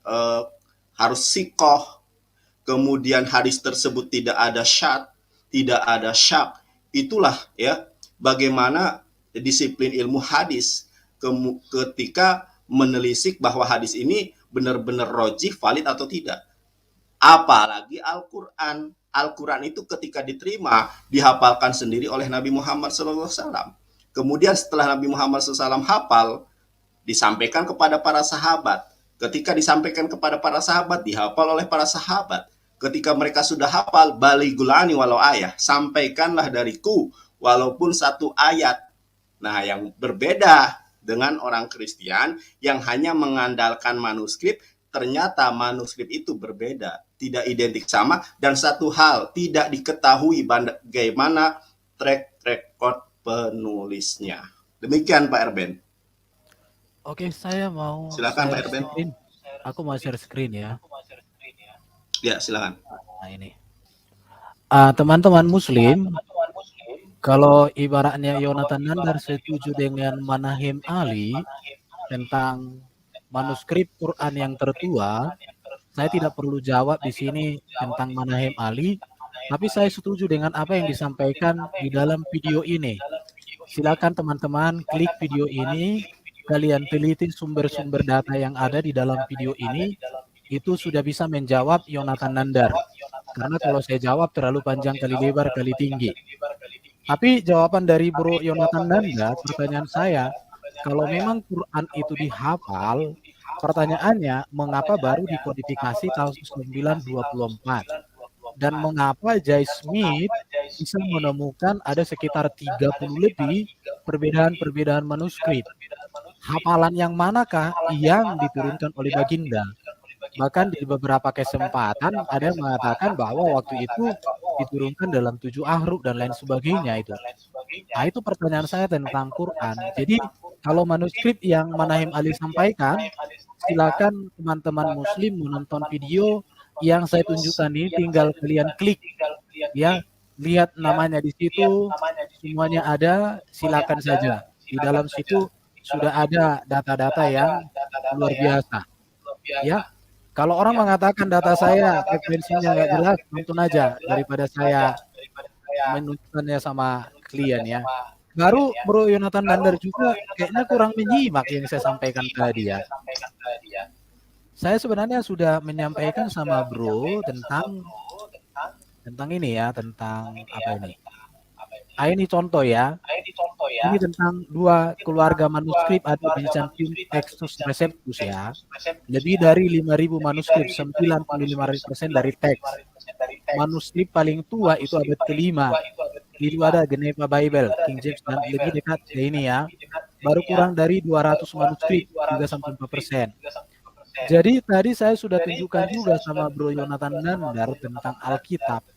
A: harus sikoh, kemudian hadis tersebut tidak ada syad, tidak ada syak. Itulah ya bagaimana disiplin ilmu hadis ketika menelisik bahwa hadis ini benar-benar rojih, valid atau tidak. Apalagi Al-Quran. Al-Quran itu ketika diterima, dihafalkan sendiri oleh Nabi Muhammad SAW. Kemudian setelah Nabi Muhammad SAW hafal, disampaikan kepada para sahabat. Ketika disampaikan kepada para sahabat, dihafal oleh para sahabat. Ketika mereka sudah hafal, balighul anni walau ayah, sampaikanlah dariku walaupun satu ayat. Nah, yang berbeda dengan orang Kristen yang hanya mengandalkan manuskrip, ternyata manuskrip itu berbeda, tidak identik sama, dan satu hal, tidak diketahui bagaimana track record penulisnya. Demikian Pak Erben.
C: Oke, saya mau
A: Silakan Pak
C: share
A: Erben.
C: screen. Aku mau share screen ya.
A: Ya, silakan.
C: Nah ini. Teman-teman Muslim, kalau ibaratnya Yonatan Nandar setuju dengan Manahim Ali tentang manuskrip Quran yang tertua, saya tidak perlu jawab di sini tentang Manahim Ali, tapi saya setuju dengan apa yang disampaikan di dalam video ini. Silakan teman-teman klik video ini, kalian teliti sumber-sumber data yang ada di dalam video ini, itu sudah bisa menjawab Yonatan Nandar. Karena kalau saya jawab terlalu panjang kali lebar kali tinggi. Tapi jawaban dari Bro Yonatan Nandar, pertanyaan saya, kalau memang Quran itu dihafal, pertanyaannya mengapa baru dikodifikasi tahun 1924? Dan mengapa Jay Smith bisa menemukan ada sekitar 30 lebih perbedaan-perbedaan manuskrip? Hafalan yang manakah yang diturunkan oleh Baginda? Bahkan di beberapa kesempatan ada yang mengatakan bahwa waktu itu diturunkan dalam 7 ahruf dan lain sebagainya itu. Nah, itu pertanyaan saya tentang Quran. Jadi kalau manuskrip yang Manahim Ali sampaikan, silakan teman-teman Muslim menonton video yang saya tunjukkan ini, tinggal kalian klik ya, lihat namanya di situ, semuanya ada, silakan saja. Di dalam situ sudah ada data-data yang luar biasa. Ya, kalau orang mengatakan data saya frekuensinya nggak jelas, nonton aja daripada saya menunjukkannya sama klien ya. Baru Bro Yonatan Nandar juga kayaknya kurang menyimak yang saya sampaikan tadi ya. Saya sebenarnya sudah menyampaikan sama Bro tentang ini ya, tentang apa ini? Ini contoh ya. Ini tentang dua keluarga manuskrip ada Byzantium Textus Receptus ya. Lebih dari 5.000 manuskrip, 95% dari teks. Manuskrip paling tua itu abad kelima. Itu ada Geneva Bible, King James, dan lebih dekat ke ini ya. Baru kurang dari 200 manuskrip, 3-4%. Jadi tadi saya sudah tunjukkan juga sama Bro Yonatan Nandar tentang Alkitab,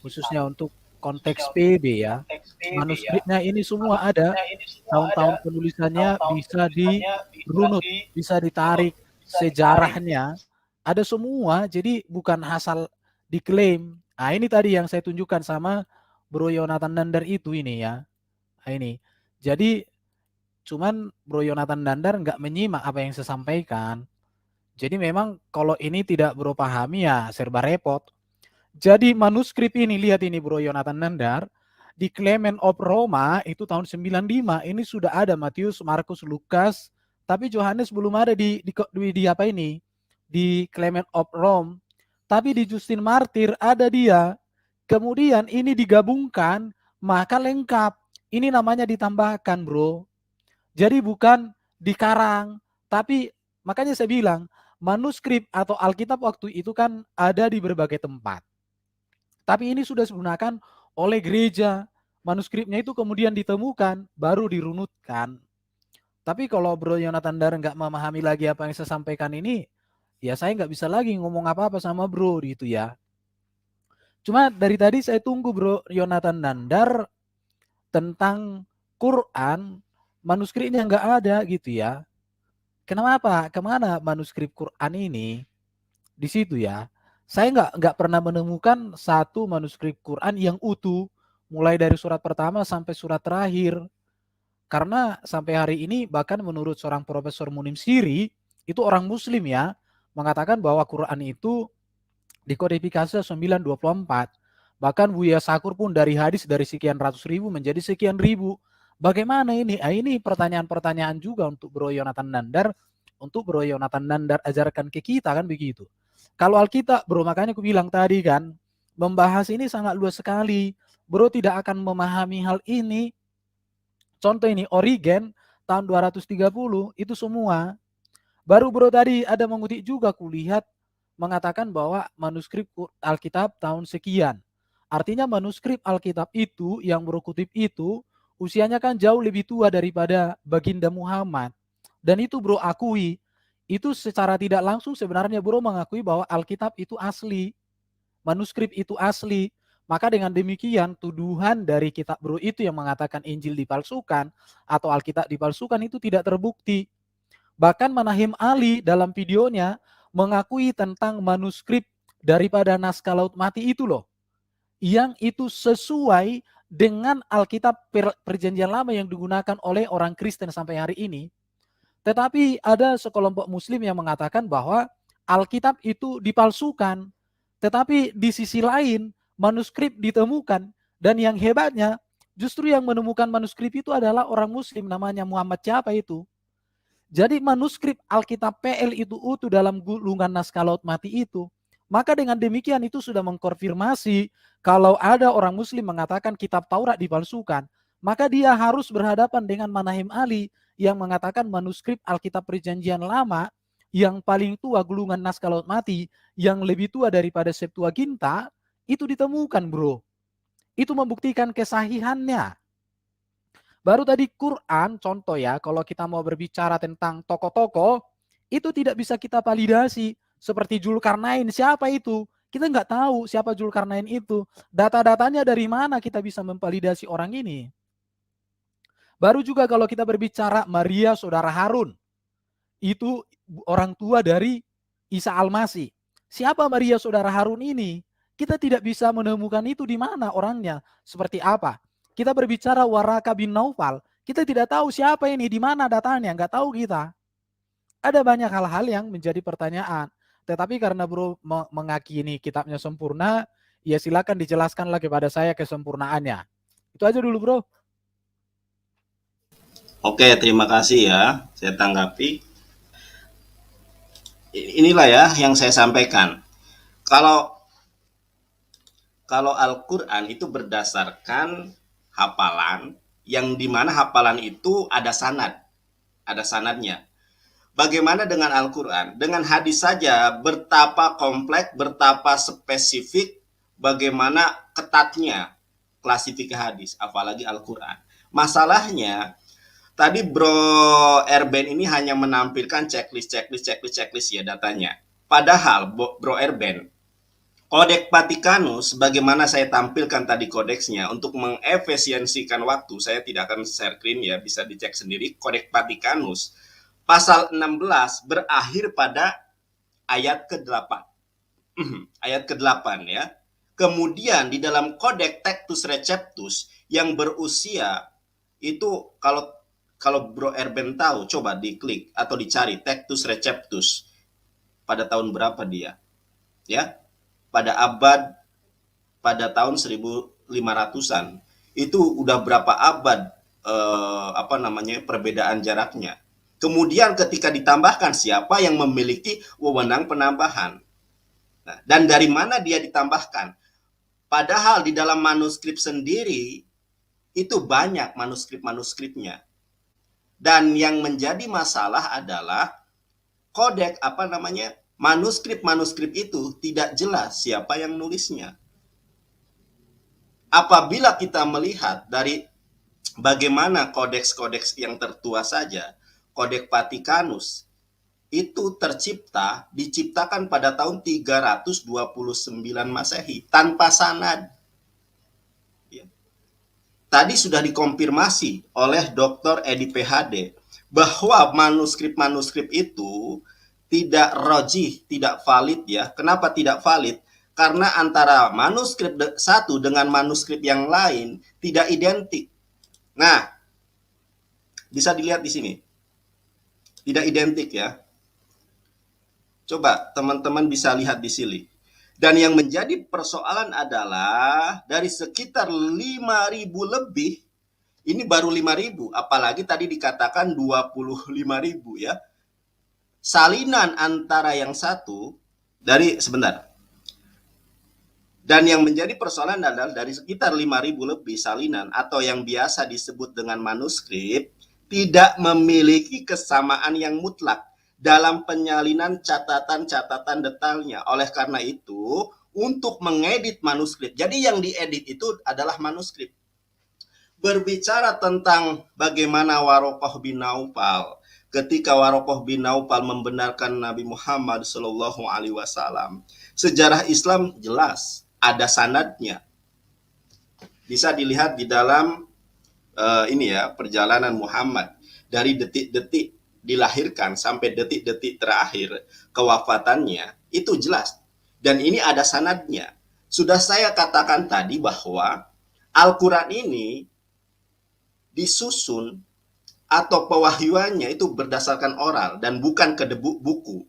C: khususnya untuk konteks PB ya. Manuskripnya ini semua ada, tahun-tahun penulisannya bisa dirunut, bisa ditarik, sejarahnya ada semua, jadi bukan asal diklaim. Nah ini tadi yang saya tunjukkan sama Bro Yonatan Nandar itu ini ya. Nah, ini. Jadi cuman Bro Yonatan Nandar nggak menyimak apa yang saya sampaikan. Jadi memang kalau ini tidak Bro pahami ya serba repot. Jadi manuskrip ini, lihat ini Bro Yonatan Nandar, di Clement of Roma itu tahun 95, ini sudah ada Matius, Markus, Lukas, tapi Yohanes belum ada di apa ini? Di Clement of Rome. Tapi di Justin Martyr ada dia. Kemudian ini digabungkan, maka lengkap. Ini namanya ditambahkan, Bro. Jadi bukan dikarang, tapi makanya saya bilang manuskrip atau Alkitab waktu itu kan ada di berbagai tempat. Tapi ini sudah digunakan oleh gereja. Manuskripnya itu kemudian ditemukan, baru dirunutkan. Tapi kalau Bro Yonatan Nandar nggak memahami lagi apa yang saya sampaikan ini, ya saya nggak bisa lagi ngomong apa-apa sama Bro gitu ya. Cuma dari tadi saya tunggu Bro Yonatan Nandar tentang Quran, manuskripnya nggak ada gitu ya. Kenapa? Kemana manuskrip Quran ini? Di situ ya. Saya nggak pernah menemukan satu manuskrip Quran yang utuh, mulai dari surat pertama sampai surat terakhir. Karena sampai hari ini bahkan menurut seorang Profesor Munim Siri, itu orang Muslim ya, mengatakan bahwa Quran itu dikodifikasi 924. Bahkan Buya Sakur pun dari hadis dari sekian ratus ribu menjadi sekian ribu. Bagaimana ini? Ini pertanyaan-pertanyaan juga untuk Bro Yonatan Nandar, untuk Bro Yonatan Nandar ajarkan ke kita kan begitu. Kalau Alkitab, Bro, makanya aku bilang tadi kan, membahas ini sangat luas sekali. Bro tidak akan memahami hal ini. Contoh ini, Origen tahun 230, itu semua. Baru Bro tadi ada mengutip juga, kulihat mengatakan bahwa manuskrip Alkitab tahun sekian. Artinya manuskrip Alkitab itu yang Bro kutip itu usianya kan jauh lebih tua daripada Baginda Muhammad. Dan itu Bro akui. Itu secara tidak langsung sebenarnya Bro mengakui bahwa Alkitab itu asli. Manuskrip itu asli. Maka dengan demikian tuduhan dari kitab Bro itu yang mengatakan Injil dipalsukan atau Alkitab dipalsukan itu tidak terbukti. Bahkan Manahim Ali dalam videonya mengakui tentang manuskrip daripada naskah Laut Mati itu loh. Yang itu sesuai dengan Alkitab Perjanjian Lama yang digunakan oleh orang Kristen sampai hari ini. Tetapi ada sekelompok Muslim yang mengatakan bahwa Alkitab itu dipalsukan. Tetapi di sisi lain manuskrip ditemukan. Dan yang hebatnya justru yang menemukan manuskrip itu adalah orang Muslim namanya Muhammad siapa itu. Jadi manuskrip Alkitab PL itu utuh dalam gulungan naskah Laut Mati itu. Maka dengan demikian itu sudah mengkonfirmasi kalau ada orang Muslim mengatakan kitab Taurat dipalsukan, maka dia harus berhadapan dengan Manahim Ali yang mengatakan manuskrip Alkitab Perjanjian Lama yang paling tua gulungan naskah Laut Mati, yang lebih tua daripada Septuaginta, itu ditemukan, Bro. Itu membuktikan kesahihannya. Baru tadi Quran, contoh ya, kalau kita mau berbicara tentang tokoh-tokoh, itu tidak bisa kita validasi. Seperti Zulkarnain, siapa itu? Kita nggak tahu siapa Zulkarnain itu. Data-datanya dari mana kita bisa memvalidasi orang ini? Baru juga kalau kita berbicara Maria saudara Harun, itu orang tua dari Isa Al-Masih. Siapa Maria saudara Harun ini? Kita tidak bisa menemukan itu di mana orangnya, seperti apa. Kita berbicara Waraka bin Naufal, kita tidak tahu siapa ini, di mana datanya, nggak tahu kita. Ada banyak hal-hal yang menjadi pertanyaan. Tetapi karena Bro mengakini kitabnya sempurna, ya silakan dijelaskanlah kepada saya kesempurnaannya. Itu aja dulu, Bro.
A: Oke, terima kasih ya. Saya tanggapi. Inilah ya yang saya sampaikan. Kalau kalau Al-Qur'an itu berdasarkan hafalan yang dimana hafalan itu ada sanadnya. Bagaimana dengan Al-Quran? Dengan hadis saja betapa kompleks, betapa spesifik, bagaimana ketatnya klasifikasi hadis, apalagi Al-Quran. Masalahnya, tadi Bro Erben ini hanya menampilkan checklist ya datanya. Padahal Bro Erben, Kodeks Vatikanus, bagaimana saya tampilkan tadi kodeksnya, untuk mengefisiensikan waktu, saya tidak akan share screen ya, bisa dicek sendiri. Kodeks Vatikanus pasal 16 berakhir pada ayat ke-8. Ayat ke-8 ya. Kemudian di dalam Kodeks Textus Receptus yang berusia itu, kalau Bro Erben tahu, coba diklik atau dicari Textus Receptus pada tahun berapa dia. Ya, pada tahun 1500-an. Itu udah berapa abad perbedaan jaraknya. Kemudian ketika ditambahkan, siapa yang memiliki wewenang penambahan? Nah, dan dari mana dia ditambahkan? Padahal di dalam manuskrip sendiri itu banyak manuskrip-manuskripnya. Dan yang menjadi masalah adalah manuskrip-manuskrip itu tidak jelas siapa yang nulisnya. Apabila kita melihat dari bagaimana kodeks-kodeks yang tertua saja, Kodeks Vatikanus itu diciptakan pada tahun 329 Masehi tanpa sanad. Ya. Tadi sudah dikonfirmasi oleh Dr. Edi PhD bahwa manuskrip-manuskrip itu tidak rojih, tidak valid ya. Kenapa tidak valid? Karena antara manuskrip satu dengan manuskrip yang lain tidak identik. Nah, bisa dilihat di sini. Tidak identik ya. Coba teman-teman bisa lihat di sini. Dan yang menjadi persoalan adalah dari sekitar 5.000 lebih, ini baru 5.000, apalagi tadi dikatakan 25.000 ya. Salinan antara yang satu Dan yang menjadi persoalan adalah dari sekitar 5.000 lebih salinan atau yang biasa disebut dengan manuskrip tidak memiliki kesamaan yang mutlak dalam penyalinan catatan-catatan detailnya. Oleh karena itu, untuk mengedit manuskrip, jadi yang diedit itu adalah manuskrip. Berbicara tentang bagaimana Warokoh bin Naufal, ketika Warokoh bin Naufal membenarkan Nabi Muhammad SAW, sejarah Islam jelas ada sanadnya. Bisa dilihat di dalam perjalanan Muhammad dari detik-detik dilahirkan sampai detik-detik terakhir kewafatannya, itu jelas. Dan ini ada sanadnya. Sudah saya katakan tadi bahwa Al-Quran ini disusun atau pewahyuannya itu berdasarkan oral dan bukan ke buku.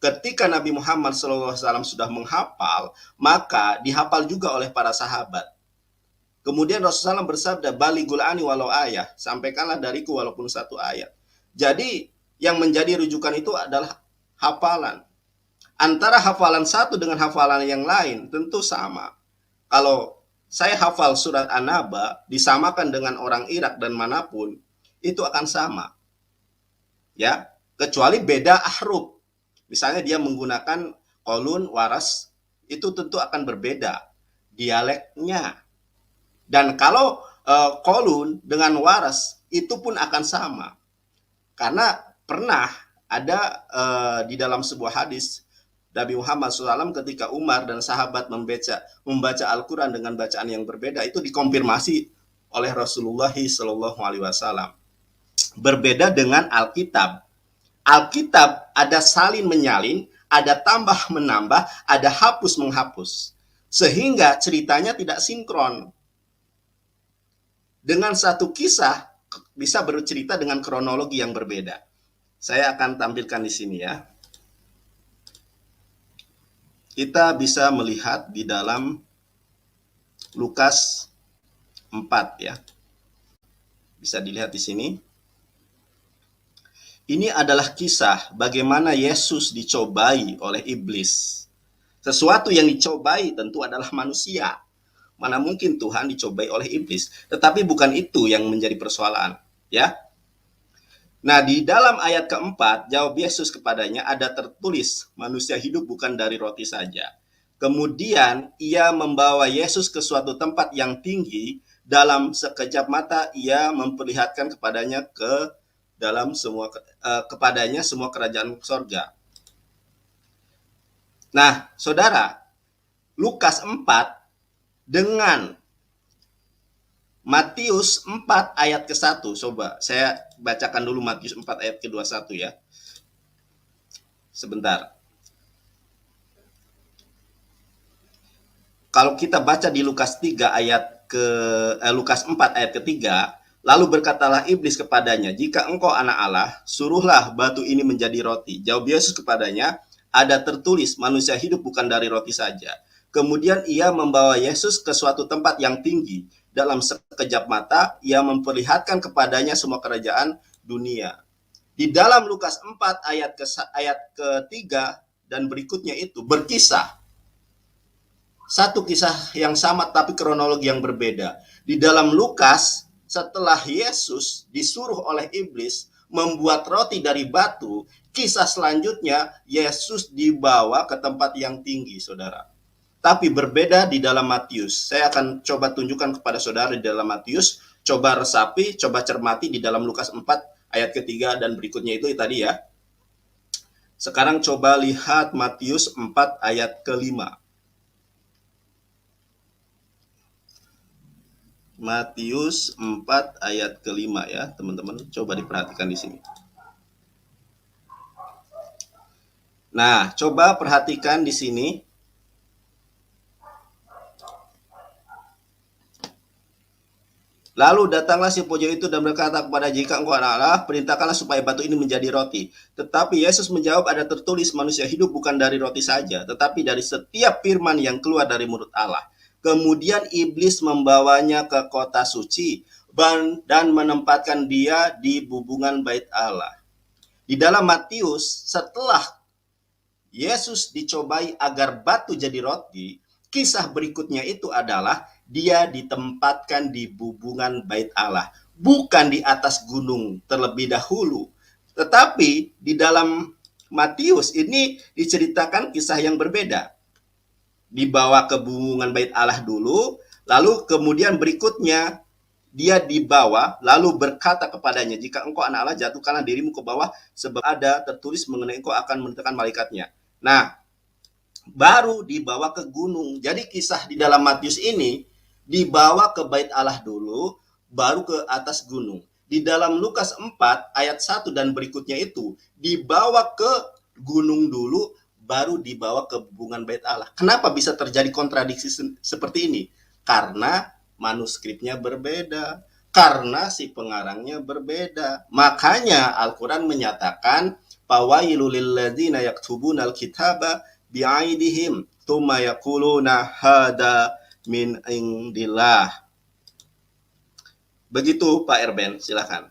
A: Ketika Nabi Muhammad SAW sudah menghafal, maka dihafal juga oleh para sahabat. Kemudian Rasulullah SAW bersabda, balighul ani walau ayah, sampaikanlah dariku walaupun satu ayat. Jadi yang menjadi rujukan itu adalah hafalan. Antara hafalan satu dengan hafalan yang lain tentu sama. Kalau saya hafal surat An-Naba disamakan dengan orang Irak dan manapun, itu akan sama. Ya, kecuali beda ahruf. Misalnya dia menggunakan kolun, waras, itu tentu akan berbeda dialeknya. Dan kalau kolun dengan waras itu pun akan sama. Karena pernah ada di dalam sebuah hadis Nabi Muhammad SAW ketika Umar dan sahabat membaca Al-Quran dengan bacaan yang berbeda, itu dikonfirmasi oleh Rasulullah SAW. Berbeda dengan Alkitab. Alkitab ada salin menyalin, ada tambah menambah, ada hapus menghapus. Sehingga ceritanya tidak sinkron. Dengan satu kisah bisa bercerita dengan kronologi yang berbeda. Saya akan tampilkan di sini ya. Kita bisa melihat di dalam Lukas 4 ya. Bisa dilihat di sini. Ini adalah kisah bagaimana Yesus dicobai oleh iblis. Sesuatu yang dicobai tentu adalah manusia. Mana mungkin Tuhan dicobai oleh iblis. Tetapi bukan itu yang menjadi persoalan. Ya. Nah, di dalam ayat keempat, jawab Yesus kepadanya, ada tertulis, manusia hidup bukan dari roti saja. Kemudian ia membawa Yesus ke suatu tempat yang tinggi, dalam sekejap mata ia memperlihatkan kepadanya kepadanya semua kerajaan sorga. Nah, saudara, Lukas 4 dengan Matius 4 ayat ke-1. Coba saya bacakan dulu Matius 4 ayat ke-21 ya. Sebentar. Kalau kita baca di Lukas 3 Lukas 4 ayat ke-3, lalu berkatalah iblis kepadanya, "Jika engkau anak Allah, suruhlah batu ini menjadi roti." Jawab Yesus kepadanya, "Ada tertulis, manusia hidup bukan dari roti saja." Kemudian ia membawa Yesus ke suatu tempat yang tinggi. Dalam sekejap mata, ia memperlihatkan kepadanya semua kerajaan dunia. Di dalam Lukas 4 ayat ke-3 dan berikutnya itu berkisah. Satu kisah yang sama tapi kronologi yang berbeda. Di dalam Lukas, setelah Yesus disuruh oleh iblis membuat roti dari batu, kisah selanjutnya Yesus dibawa ke tempat yang tinggi, saudara. Tapi berbeda di dalam Matius. Saya akan coba tunjukkan kepada saudara di dalam Matius. Coba resapi, coba cermati di dalam Lukas 4 ayat ke-3 dan berikutnya itu tadi ya. Sekarang coba lihat Matius 4 ayat ke-5. Matius 4 ayat ke-5 ya, teman-teman. Coba diperhatikan di sini. Nah, coba perhatikan di sini. Lalu datanglah si pojok itu dan berkata kepada, "Jika engkau anak Allah, perintahkanlah supaya batu ini menjadi roti." Tetapi Yesus menjawab, "Ada tertulis, manusia hidup bukan dari roti saja, tetapi dari setiap firman yang keluar dari mulut Allah." Kemudian iblis membawanya ke kota suci dan menempatkan dia di bubungan bait Allah. Di dalam Matius, setelah Yesus dicobai agar batu jadi roti, kisah berikutnya itu adalah dia ditempatkan di bubungan bait Allah, bukan di atas gunung terlebih dahulu. Tetapi di dalam Matius ini diceritakan kisah yang berbeda. Dibawa ke bubungan bait Allah dulu, lalu kemudian berikutnya dia dibawa, lalu berkata kepadanya, "Jika engkau anak Allah, jatuhkanlah dirimu ke bawah, sebab ada tertulis mengenai engkau akan memerintahkan malaikatnya." Nah, baru dibawa ke gunung. Jadi kisah di dalam Matius ini dibawa ke bait Allah dulu, baru ke atas gunung. Di dalam Lukas 4 ayat 1 dan berikutnya itu dibawa ke gunung dulu, baru dibawa ke bubungan bait Allah. Kenapa bisa terjadi kontradiksi seperti ini? Karena manuskripnya berbeda, karena si pengarangnya berbeda. Makanya Al-Quran menyatakan, "Fawailul lilladzina yaktubunal kitaba bi'aidihim thumma yaquluna hada min indillah." Begitu Pak Erben, silakan.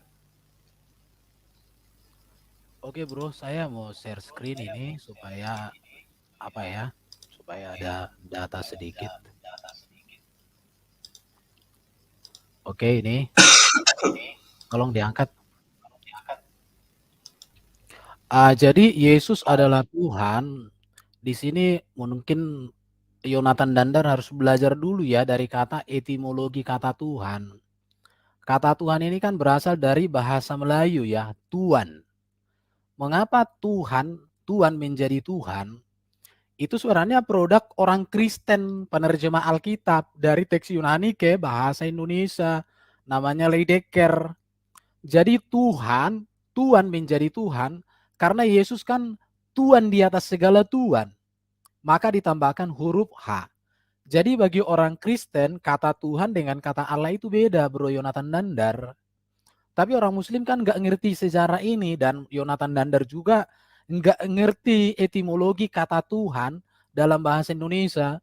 C: Oke bro, saya mau share screen ini supaya supaya ada data sedikit. Oke, ini tolong diangkat. Jadi Yesus adalah Tuhan. Di sini mungkin Yonatan Dandar harus belajar dulu ya dari kata etimologi kata Tuhan. Kata Tuhan ini kan berasal dari bahasa Melayu ya, Tuan. Mengapa Tuhan menjadi Tuhan? Itu sebenarnya produk orang Kristen penerjemah Alkitab dari teks Yunani ke bahasa Indonesia. Namanya Leidecker. Jadi Tuhan menjadi Tuhan karena Yesus kan Tuhan di atas segala Tuhan. Maka ditambahkan huruf H. Jadi bagi orang Kristen, kata Tuhan dengan kata Allah itu beda, Bro Yonatan Dandar. Tapi orang Muslim kan nggak ngerti sejarah ini, dan Yonatan Dandar juga nggak ngerti etimologi kata Tuhan dalam bahasa Indonesia.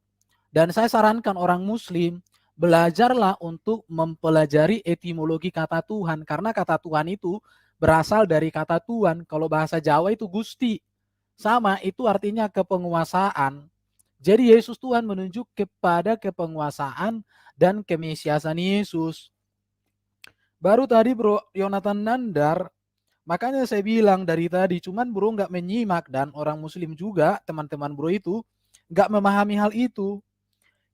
C: Dan saya sarankan orang Muslim, belajarlah untuk mempelajari etimologi kata Tuhan. Karena kata Tuhan itu berasal dari kata Tuan. Kalau bahasa Jawa itu Gusti. Sama, itu artinya kepenguasaan. Jadi Yesus Tuhan menunjuk kepada kepenguasaan dan kemesiasan Yesus. Baru tadi Bro Yonatan Nandar, makanya saya bilang dari tadi, cuman Bro nggak menyimak, dan orang Muslim juga, teman-teman Bro itu, nggak memahami hal itu.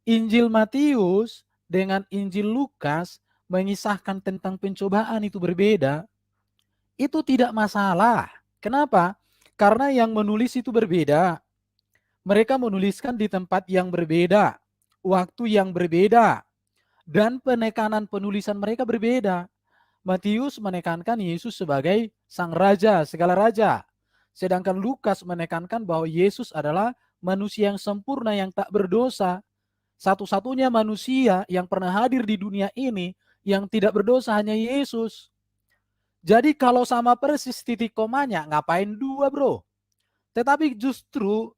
C: Injil Matius dengan Injil Lukas mengisahkan tentang pencobaan itu berbeda. Itu tidak masalah. Kenapa? Karena yang menulis itu berbeda. Mereka menuliskan di tempat yang berbeda, waktu yang berbeda, dan penekanan penulisan mereka berbeda. Matius menekankan Yesus sebagai sang raja, segala raja. Sedangkan Lukas menekankan bahwa Yesus adalah manusia yang sempurna yang tak berdosa. Satu-satunya manusia yang pernah hadir di dunia ini yang tidak berdosa hanya Yesus. Jadi kalau sama persis titik komanya, ngapain dua Bro? Tetapi justru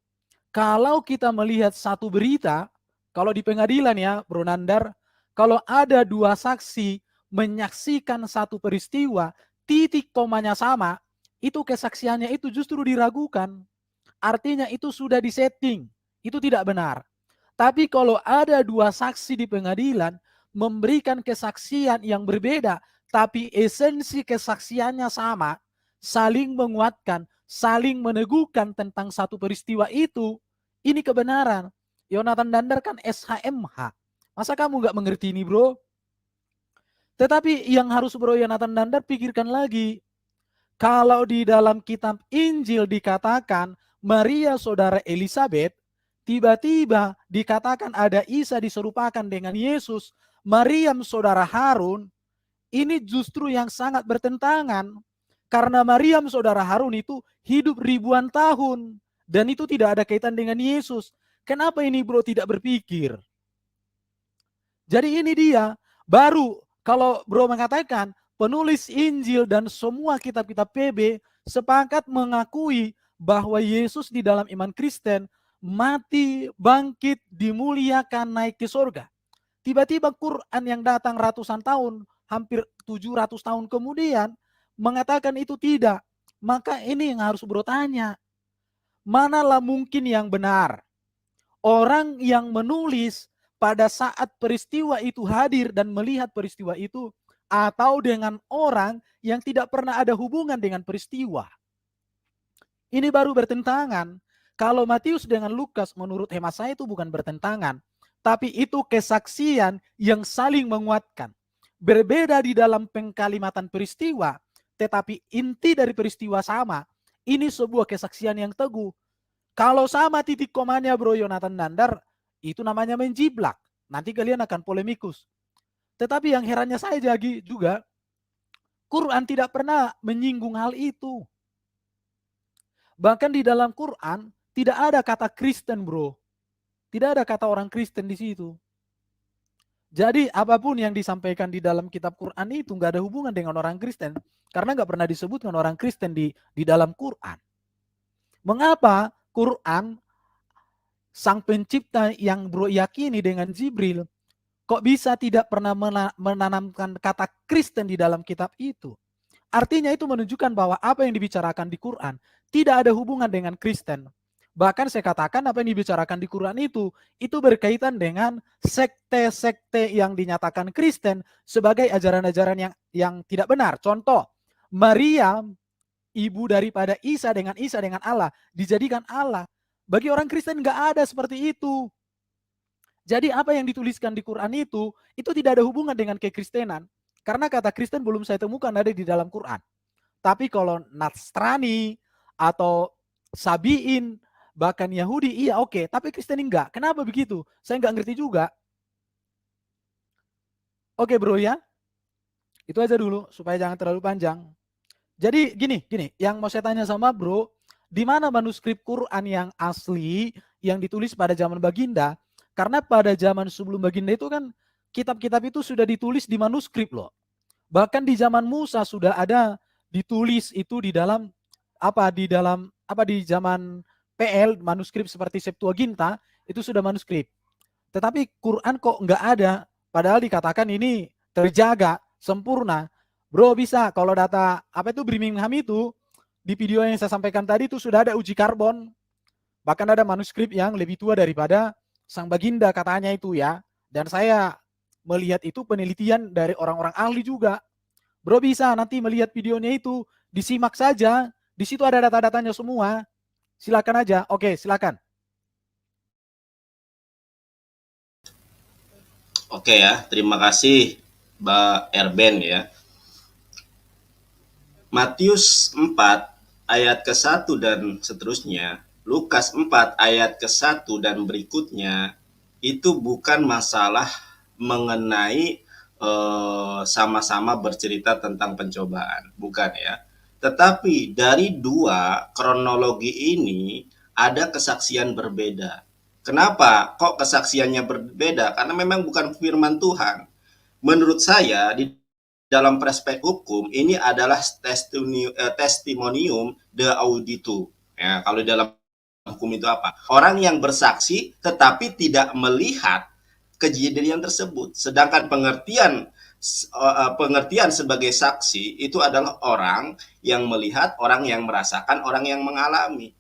C: kalau kita melihat satu berita, kalau di pengadilan ya Bro Nandar, kalau ada dua saksi menyaksikan satu peristiwa, titik komanya sama, itu kesaksiannya itu justru diragukan. Artinya itu sudah disetting, itu tidak benar. Tapi kalau ada dua saksi di pengadilan memberikan kesaksian yang berbeda, tapi esensi kesaksiannya sama, saling menguatkan, saling meneguhkan tentang satu peristiwa itu, ini kebenaran. Yonatan Dandar kan SHMH. Masa kamu nggak mengerti ini Bro? Tetapi yang harus Bro Yonatan Dandar pikirkan lagi. Kalau di dalam kitab Injil dikatakan Maria saudara Elizabeth, tiba-tiba dikatakan ada Isa diserupakan dengan Yesus, Maryam saudara Harun, ini justru yang sangat bertentangan. Karena Maryam saudara Harun itu hidup ribuan tahun, dan itu tidak ada kaitan dengan Yesus. Kenapa ini Bro tidak berpikir? Jadi ini dia, baru kalau Bro mengatakan penulis Injil dan semua kitab-kitab PB sepakat mengakui bahwa Yesus di dalam iman Kristen mati, bangkit, dimuliakan, naik ke surga. Tiba-tiba Quran yang datang ratusan tahun, hampir 700 tahun kemudian, mengatakan itu tidak. Maka ini yang harus Bro tanya. Manalah mungkin yang benar? Orang yang menulis pada saat peristiwa itu hadir dan melihat peristiwa itu, atau dengan orang yang tidak pernah ada hubungan dengan peristiwa. Ini baru bertentangan. Kalau Matius dengan Lukas menurut hemat saya itu bukan bertentangan, tapi itu kesaksian yang saling menguatkan. Berbeda di dalam pengkalimatan peristiwa, tetapi inti dari peristiwa sama. Ini sebuah kesaksian yang teguh. Kalau sama titik komanya Bro Yonatan Nandar, itu namanya menjiblak. Nanti kalian akan polemikus. Tetapi yang herannya saya juga, Quran tidak pernah menyinggung hal itu. Bahkan di dalam Quran tidak ada kata Kristen Bro. Tidak ada kata orang Kristen di situ. Jadi apapun yang disampaikan di dalam kitab Quran itu nggak ada hubungan dengan orang Kristen. Karena nggak pernah disebutkan orang Kristen di dalam Quran. Mengapa Quran, sang pencipta yang Bro yakini dengan Jibril, kok bisa tidak pernah menanamkan kata Kristen di dalam kitab itu? Artinya itu menunjukkan bahwa apa yang dibicarakan di Quran tidak ada hubungan dengan Kristen. Bahkan saya katakan apa yang dibicarakan di Quran itu berkaitan dengan sekte-sekte yang dinyatakan Kristen sebagai ajaran-ajaran yang tidak benar. Contoh, Maria, ibu daripada Isa dengan Allah, dijadikan Allah. Bagi orang Kristen nggak ada seperti itu. Jadi apa yang dituliskan di Quran itu tidak ada hubungan dengan kekristenan. Karena kata Kristen belum saya temukan ada di dalam Quran. Tapi kalau Nasrani atau Sabiin, bahkan Yahudi, iya oke. Tapi Kristen enggak. Kenapa begitu? Saya enggak ngerti juga. Oke Bro ya. Itu aja dulu supaya jangan terlalu panjang. Jadi gini, yang mau saya tanya sama Bro, di mana manuskrip Quran yang asli yang ditulis pada zaman Baginda? Karena pada zaman sebelum Baginda itu kan kitab-kitab itu sudah ditulis di manuskrip loh. Bahkan di zaman Musa sudah ada ditulis itu di zaman PL, manuskrip seperti Septuaginta itu sudah manuskrip. Tetapi Quran kok nggak ada, padahal dikatakan ini terjaga, sempurna. Bro bisa, kalau data apa itu Birmingham itu, di video yang saya sampaikan tadi itu sudah ada uji karbon. Bahkan ada manuskrip yang lebih tua daripada Sang Baginda katanya itu ya. Dan saya melihat itu penelitian dari orang-orang ahli juga. Bro bisa nanti melihat videonya itu, disimak saja. Di situ ada data-datanya semua. Silakan aja. Oke, silakan.
A: Oke ya, terima kasih Mbak Erben ya. Matius 4 ayat ke-1 dan seterusnya, Lukas 4 ayat ke-1 dan berikutnya, itu bukan masalah mengenai sama-sama bercerita tentang pencobaan, bukan ya. Tetapi dari dua kronologi ini ada kesaksian berbeda. Kenapa kok kesaksiannya berbeda? Karena memang bukan firman Tuhan. Menurut saya di dalam perspektif hukum ini adalah testimonium de auditu. Ya, kalau dalam hukum itu apa? Orang yang bersaksi tetapi tidak melihat kejadian tersebut. Sedangkan pengertian sebagai saksi itu adalah orang yang melihat, orang yang merasakan, orang yang mengalami.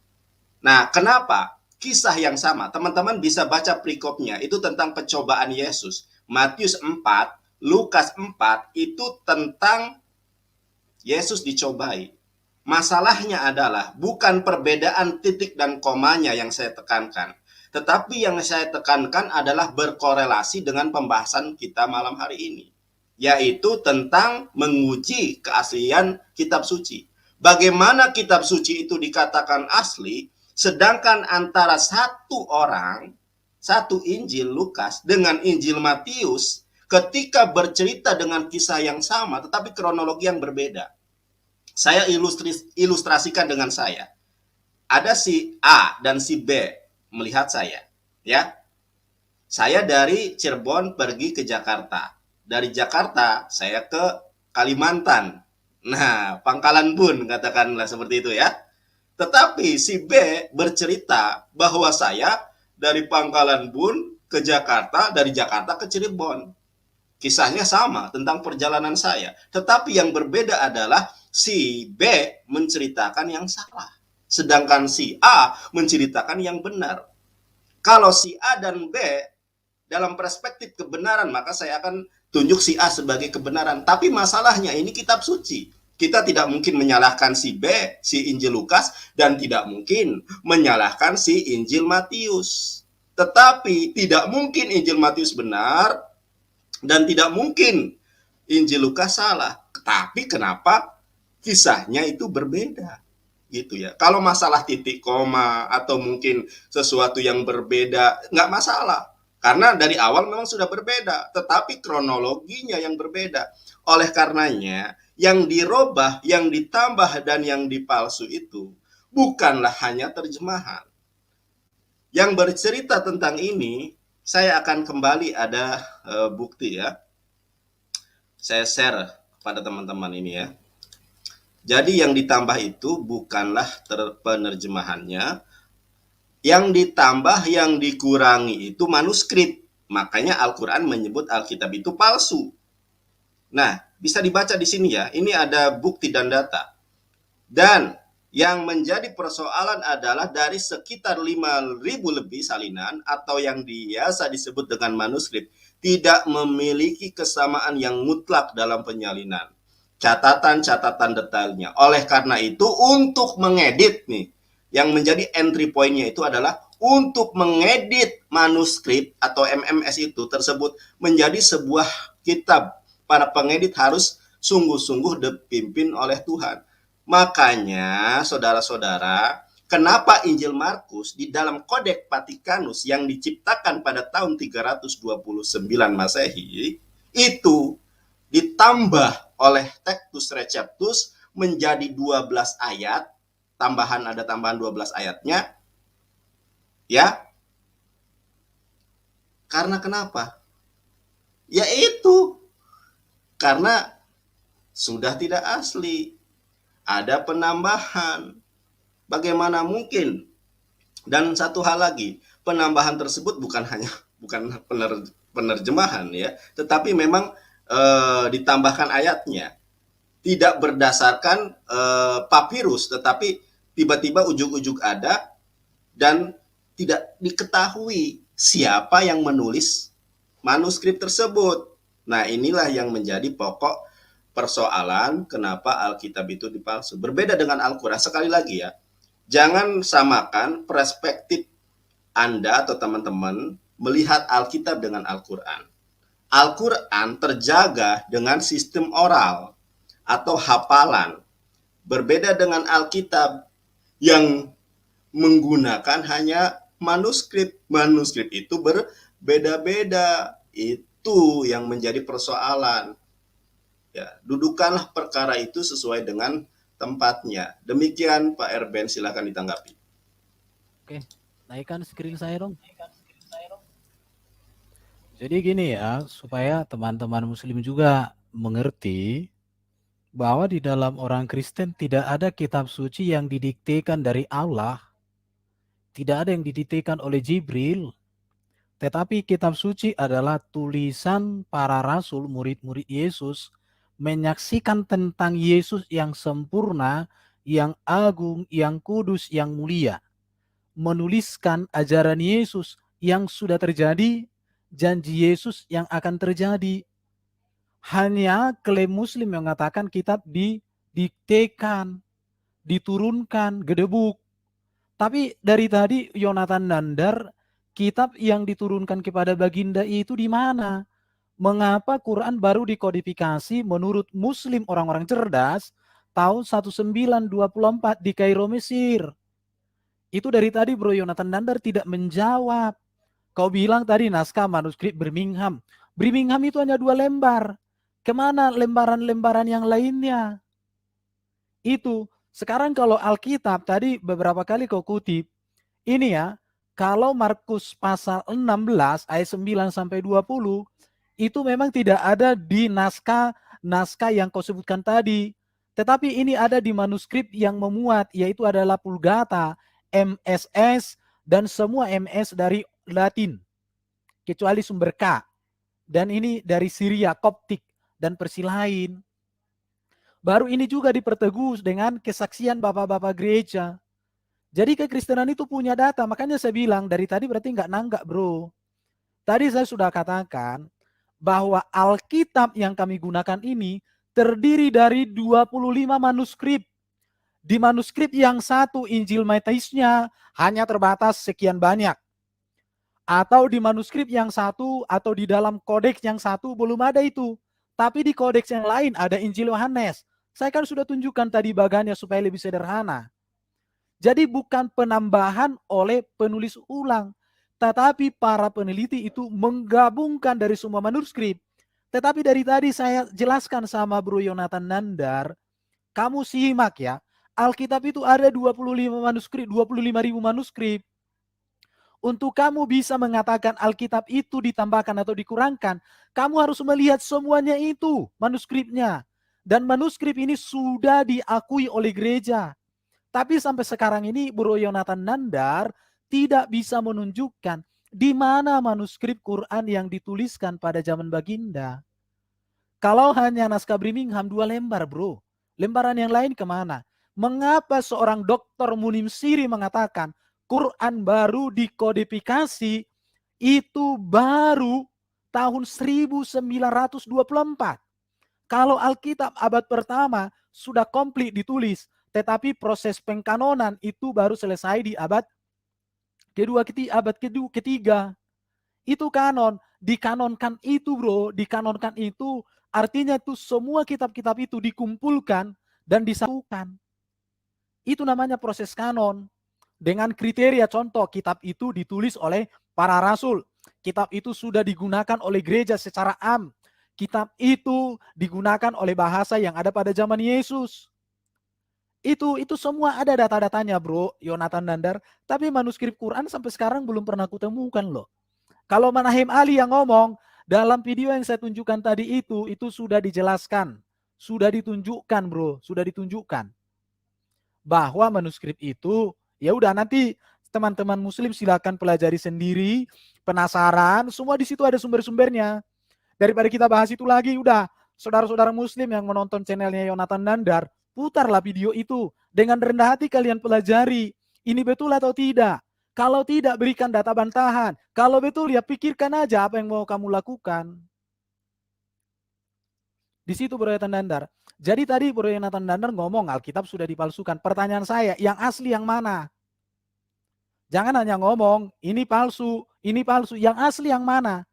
A: Nah, kenapa? Kisah yang sama. Teman-teman bisa baca perikopnya. Itu tentang pencobaan Yesus. Matius 4, Lukas 4 itu tentang Yesus dicobai. Masalahnya adalah bukan perbedaan titik dan komanya yang saya tekankan. Tetapi yang saya tekankan adalah berkorelasi dengan pembahasan kita malam hari ini. Yaitu tentang menguji keaslian kitab suci. Bagaimana kitab suci itu dikatakan asli, sedangkan antara satu orang, satu Injil Lukas dengan Injil Matius, ketika bercerita dengan kisah yang sama tetapi kronologi yang berbeda. Saya ilustrasikan dengan saya. Ada si A dan si B melihat saya, ya. Saya dari Cirebon pergi ke Jakarta. Dari Jakarta saya ke Kalimantan. Nah, Pangkalan Bun katakanlah seperti itu ya. Tetapi si B bercerita bahwa saya dari Pangkalan Bun ke Jakarta, dari Jakarta ke Cirebon. Kisahnya sama tentang perjalanan saya. Tetapi yang berbeda adalah si B menceritakan yang salah. Sedangkan si A menceritakan yang benar. Kalau si A dan B dalam perspektif kebenaran, maka saya akan tunjuk si A sebagai kebenaran. Tapi masalahnya ini kitab suci. Kita tidak mungkin menyalahkan si B, si Injil Lukas, dan tidak mungkin menyalahkan si Injil Matius. Tetapi tidak mungkin Injil Matius benar, dan tidak mungkin Injil Lukas salah. Tapi kenapa kisahnya itu berbeda? Gitu ya. Kalau masalah titik koma atau mungkin sesuatu yang berbeda, nggak masalah. Karena dari awal memang sudah berbeda. Tetapi kronologinya yang berbeda. Oleh karenanya, yang dirubah, yang ditambah, dan yang dipalsu itu bukanlah hanya terjemahan. Yang bercerita tentang ini, saya akan kembali ada bukti ya. Saya share kepada teman-teman ini ya. Jadi yang ditambah itu bukanlah penerjemahannya. Yang ditambah, yang dikurangi itu manuskrip. Makanya Al-Quran menyebut Alkitab itu palsu. Nah, bisa dibaca di sini ya. Ini ada bukti dan data. Dan yang menjadi persoalan adalah dari sekitar 5.000 lebih salinan atau yang biasa disebut dengan manuskrip tidak memiliki kesamaan yang mutlak dalam penyalinan. Catatan-catatan detailnya. Oleh karena itu untuk mengedit nih, yang menjadi entry point-nya itu adalah untuk mengedit manuskrip atau MMS itu tersebut menjadi sebuah kitab. Para pengedit harus sungguh-sungguh dipimpin oleh Tuhan. Makanya, saudara-saudara, kenapa Injil Markus di dalam Kodeks Vatikanus yang diciptakan pada tahun 329 Masehi itu ditambah oleh Textus Receptus menjadi 12 ayat, ada tambahan 12 ayatnya. Ya. Karena kenapa? Yaitu karena sudah tidak asli. Ada penambahan. Bagaimana mungkin? Dan satu hal lagi, penambahan tersebut bukan penerjemahan ya, tetapi memang ditambahkan ayatnya. tidak berdasarkan papirus, tetapi tiba-tiba ujug-ujug ada dan tidak diketahui siapa yang menulis manuskrip tersebut. Nah, inilah yang menjadi pokok persoalan kenapa Alkitab itu dipalsu. Berbeda dengan Al-Quran, sekali lagi ya, jangan samakan perspektif Anda atau teman-teman melihat Alkitab dengan Al-Quran. Al-Quran terjaga dengan sistem oral atau hafalan. Berbeda dengan Alkitab yang menggunakan hanya manuskrip. Manuskrip itu berbeda-beda. Itu yang menjadi persoalan. Ya, dudukanlah perkara itu sesuai dengan tempatnya. Demikian Pak Erben, silakan ditanggapi.
C: Oke, naikkan screen saya dong. Jadi gini ya, supaya teman-teman muslim juga mengerti bahwa di dalam orang Kristen tidak ada kitab suci yang didiktekan dari Allah, tidak ada yang didiktekan oleh Jibril, tetapi kitab suci adalah tulisan para rasul, murid-murid Yesus, menyaksikan tentang Yesus yang sempurna, yang agung, yang kudus, yang mulia. Menuliskan ajaran Yesus yang sudah terjadi, janji Yesus yang akan terjadi. Hanya klaim Muslim yang mengatakan kitab didiktekan, diturunkan, gedebuk. Tapi dari tadi Yonatan Nandar, kitab yang diturunkan kepada baginda itu di mana? Mengapa Quran baru dikodifikasi menurut Muslim orang-orang cerdas tahun 1924 di Kairo, Mesir? Itu dari tadi Bro Yonatan Nandar tidak menjawab. Kau bilang tadi naskah manuskrip Birmingham. Birmingham itu hanya 2 lembar. Kemana lembaran-lembaran yang lainnya? Itu. Sekarang kalau Alkitab tadi beberapa kali kau kutip. Ini ya, kalau Markus pasal 16 ayat 9 sampai 20 itu memang tidak ada di naskah yang kau sebutkan tadi. Tetapi ini ada di manuskrip yang memuat, yaitu adalah Vulgata, MSS, dan semua MS dari Latin. Kecuali sumber K. Dan ini dari Syria, Koptik, dan Persilain. Baru ini juga dipertegus dengan kesaksian bapak-bapak gereja. Jadi kekristenan itu punya data, makanya saya bilang dari tadi berarti nggak nanggak bro. Tadi saya sudah katakan bahwa Alkitab yang kami gunakan ini terdiri dari 25 manuskrip. Di manuskrip yang satu Injil Matiusnya hanya terbatas sekian banyak. Atau di manuskrip yang satu atau di dalam kodeks yang satu belum ada itu. Tapi di kodeks yang lain ada Injil Yohanes. Saya kan sudah tunjukkan tadi bagannya supaya lebih sederhana. Jadi bukan penambahan oleh penulis ulang. Tetapi para peneliti itu menggabungkan dari semua manuskrip. Tetapi dari tadi saya jelaskan sama Bro Yonatan Nandar. Kamu simak ya. Alkitab itu ada 25 manuskrip, 25.000 manuskrip. Untuk kamu bisa mengatakan Alkitab itu ditambahkan atau dikurangkan, kamu harus melihat semuanya itu manuskripnya. Dan manuskrip ini sudah diakui oleh gereja. Tapi sampai sekarang ini Bro Yonatan Nandar tidak bisa menunjukkan di mana manuskrip Quran yang dituliskan pada zaman baginda. Kalau hanya naskah Birmingham 2 lembar bro, lembaran yang lain kemana? Mengapa seorang Dr. Munim Siri mengatakan Quran baru dikodifikasi itu baru tahun 1924. Kalau Alkitab abad pertama sudah komplit ditulis, tetapi proses pengkanonan itu baru selesai di abad ketiga. Itu kanon, dikanonkan itu bro, dikanonkan itu artinya itu semua kitab-kitab itu dikumpulkan dan disatukan. Itu namanya proses kanon. Dengan kriteria contoh, kitab itu ditulis oleh para rasul. Kitab itu sudah digunakan oleh gereja secara am. Kitab itu digunakan oleh bahasa yang ada pada zaman Yesus. Itu semua ada data-datanya bro, Yonatan Nandar. Tapi manuskrip Quran sampai sekarang belum pernah kutemukan loh. Kalau Manahem Ali yang ngomong, dalam video yang saya tunjukkan tadi itu sudah dijelaskan. Sudah ditunjukkan bro, sudah ditunjukkan. Bahwa manuskrip itu ya udah nanti teman-teman muslim silakan pelajari sendiri, penasaran, semua di situ ada sumber-sumbernya. Daripada kita bahas itu lagi, udah saudara-saudara muslim yang menonton channelnya Yonatan Nandar, putarlah video itu. Dengan rendah hati kalian pelajari, ini betul atau tidak. Kalau tidak, berikan data bantahan. Kalau betul, ya pikirkan aja apa yang mau kamu lakukan. Di situ Bro Yonatan Nandar. Jadi tadi Bro Yonatan Nandar ngomong Alkitab sudah dipalsukan. Pertanyaan saya, yang asli yang mana? Jangan hanya ngomong, ini palsu, yang asli yang mana?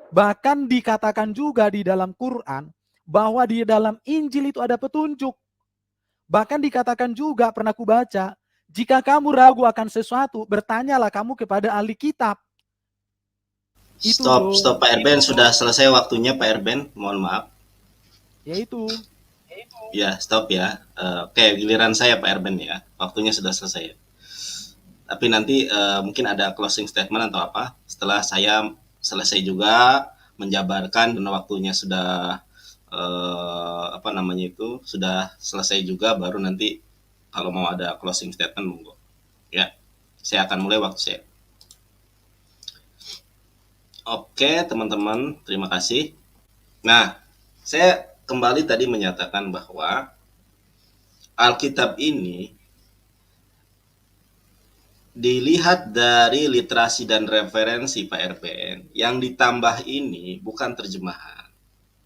C: Bahkan dikatakan juga di dalam Quran, bahwa di dalam Injil itu ada petunjuk. Bahkan dikatakan juga, pernah ku baca, jika kamu ragu akan sesuatu, bertanyalah kamu kepada ahli kitab. Itu
A: Stop Pak Erben, sudah selesai waktunya Pak Erben, mohon maaf.
C: Ya itu.
A: Ya, stop ya. Oke, giliran saya Pak Erben ya. Waktunya sudah selesai. Tapi nanti mungkin ada closing statement atau apa setelah saya selesai juga menjabarkan dan waktunya sudah sudah selesai juga, baru nanti kalau mau ada closing statement monggo. Ya, saya akan mulai waktu saya. Oke, teman-teman, terima kasih. Nah, saya kembali tadi menyatakan bahwa Alkitab ini dilihat dari literasi dan referensi Pak RPN, yang ditambah ini bukan terjemahan.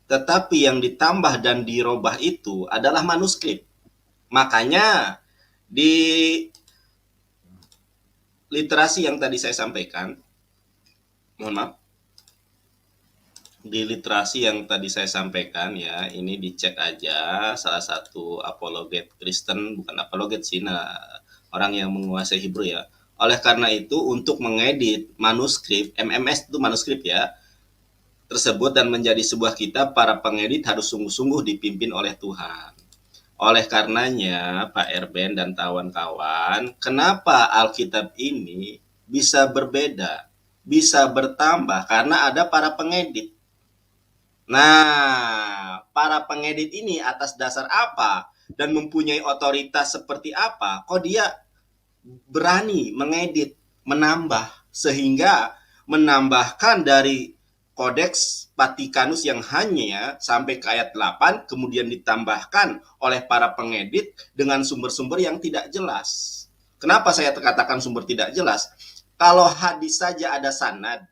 A: Tetapi yang ditambah dan dirubah itu adalah manuskrip. Makanya di literasi yang tadi saya sampaikan, mohon maaf, di literasi yang tadi saya sampaikan ya, ini dicek aja salah satu apologet Kristen, bukan apologet sih, orang yang menguasai Hebrew ya. Oleh karena itu, untuk mengedit manuskrip, MMS itu manuskrip ya, tersebut dan menjadi sebuah kitab, para pengedit harus sungguh-sungguh dipimpin oleh Tuhan. Oleh karenanya, Pak Erben dan kawan-kawan, kenapa Alkitab ini bisa berbeda, bisa bertambah? Karena ada para pengedit. Nah, para pengedit ini atas dasar apa dan mempunyai otoritas seperti apa? Kok dia berani mengedit, menambah, sehingga menambahkan dari Kodeks Vatikanus yang hanya sampai ke ayat 8, kemudian ditambahkan oleh para pengedit dengan sumber-sumber yang tidak jelas. Kenapa saya katakan sumber tidak jelas? Kalau hadis saja ada sanad,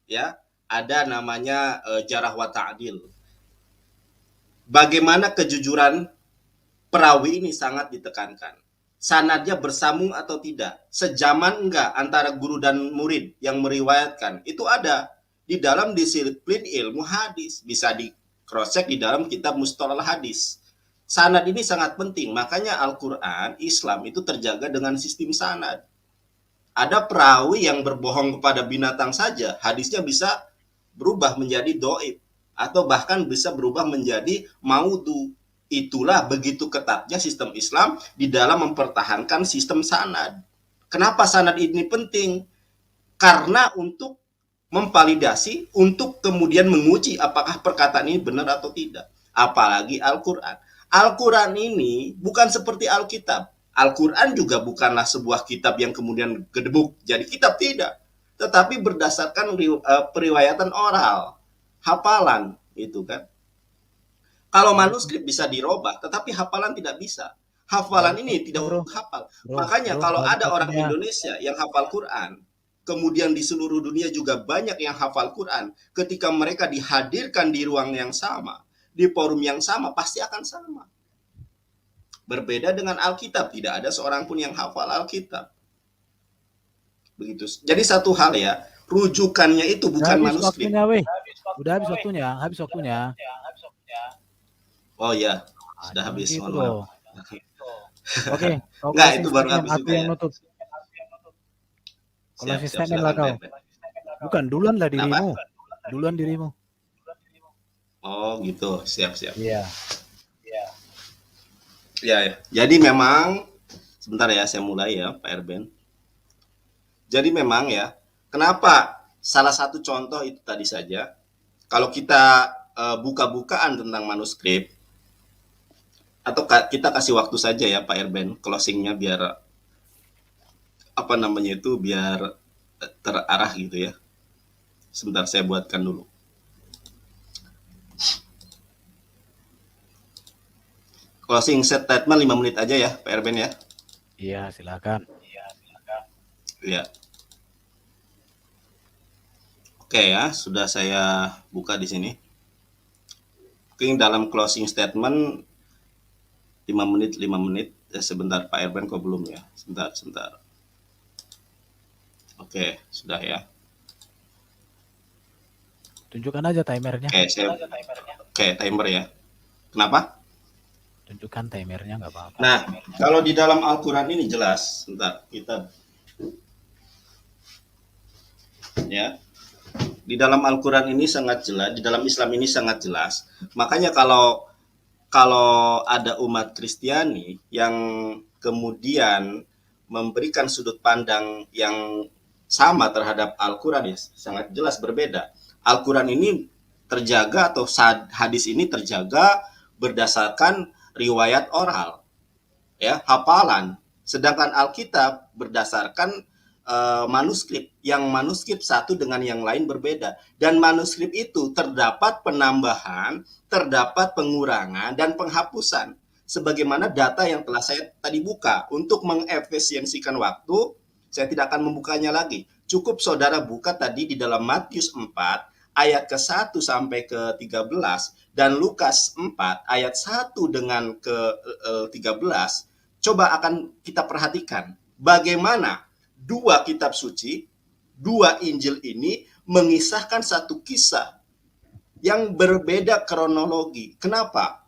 A: ya, ada namanya jarah wa ta'dil. Bagaimana kejujuran perawi ini sangat ditekankan. Sanadnya bersambung atau tidak, sejaman enggak antara guru dan murid yang meriwayatkan, itu ada di dalam disiplin ilmu hadis, bisa di cross check di dalam kitab Mustalahul Hadis. Sanad ini sangat penting, makanya Al-Quran Islam itu terjaga dengan sistem sanad. Ada perawi yang berbohong kepada binatang saja, hadisnya bisa berubah menjadi doib, atau bahkan bisa berubah menjadi maudhu. Itulah begitu ketatnya sistem Islam di dalam mempertahankan sistem sanad. Kenapa sanad ini penting? Karena untuk memvalidasi, untuk kemudian menguji apakah perkataan ini benar atau tidak. Apalagi Al-Quran. Al-Quran ini bukan seperti Alkitab. Al-Quran juga bukanlah sebuah kitab yang kemudian gedebuk jadi kitab, tidak. Tetapi berdasarkan periwayatan oral, hafalan, itu kan. Kalau manuskrip bisa dirubah, tetapi hafalan tidak bisa. Hafalan ini tidak hafal. Makanya kalau ada orang Indonesia yang hafal Quran, kemudian di seluruh dunia juga banyak yang hafal Quran, ketika mereka dihadirkan di ruang yang sama, di forum yang sama, pasti akan sama. Berbeda dengan Alkitab, tidak ada seorang pun yang hafal Alkitab. Begitu. Jadi satu hal ya, rujukannya itu bukan manuskrip.
C: Udah habis waktunya.
A: Oh ya, sudah habis.
C: Oke,
A: enggak, itu baru habis juga ya.
C: Kalau asistennya lah kau. Bukan, duluan lah dirimu. Duluan dirimu.
A: Oh gitu, siap.
C: Iya.
A: Ya. Jadi memang, sebentar ya, saya mulai ya Pak Erben. Jadi memang ya, kenapa salah satu contoh itu tadi saja, kalau kita buka-bukaan tentang manuskrip, atau kita kasih waktu saja ya Pak Erben, closingnya biar biar terarah gitu ya. Sebentar saya buatkan dulu. Closing statement 5 menit aja ya, Pak Erben ya.
C: Iya, silakan.
A: Ya. Oke ya, sudah saya buka di sini. Oke, dalam closing statement 5 menit. Sebentar Pak Erben kok belum ya? Sebentar. Oke, sudah ya.
C: Tunjukkan aja timernya.
A: Oke, timer ya. Kenapa?
C: Tunjukkan timernya, nggak apa-apa.
A: Nah, kalau di dalam Al-Quran ini jelas, sebentar, kita ya. Di dalam Al-Quran ini sangat jelas, di dalam Islam ini sangat jelas. Makanya kalau ada umat Kristiani yang kemudian memberikan sudut pandang yang sama terhadap Al-Quran, ya sangat jelas berbeda. Al-Quran ini terjaga atau hadis ini terjaga berdasarkan riwayat oral, ya, hafalan. Sedangkan Alkitab berdasarkan manuskrip, yang manuskrip satu dengan yang lain berbeda, dan manuskrip itu terdapat penambahan, terdapat pengurangan dan penghapusan sebagaimana data yang telah saya tadi buka. Untuk mengefisiensikan waktu, saya tidak akan membukanya lagi. Cukup saudara buka tadi di dalam Matius 4 ayat ke-1 sampai ke-13 dan Lukas 4 ayat 1 dengan ke-13. Coba akan kita perhatikan bagaimana dua kitab suci, dua Injil ini mengisahkan satu kisah yang berbeda kronologi. Kenapa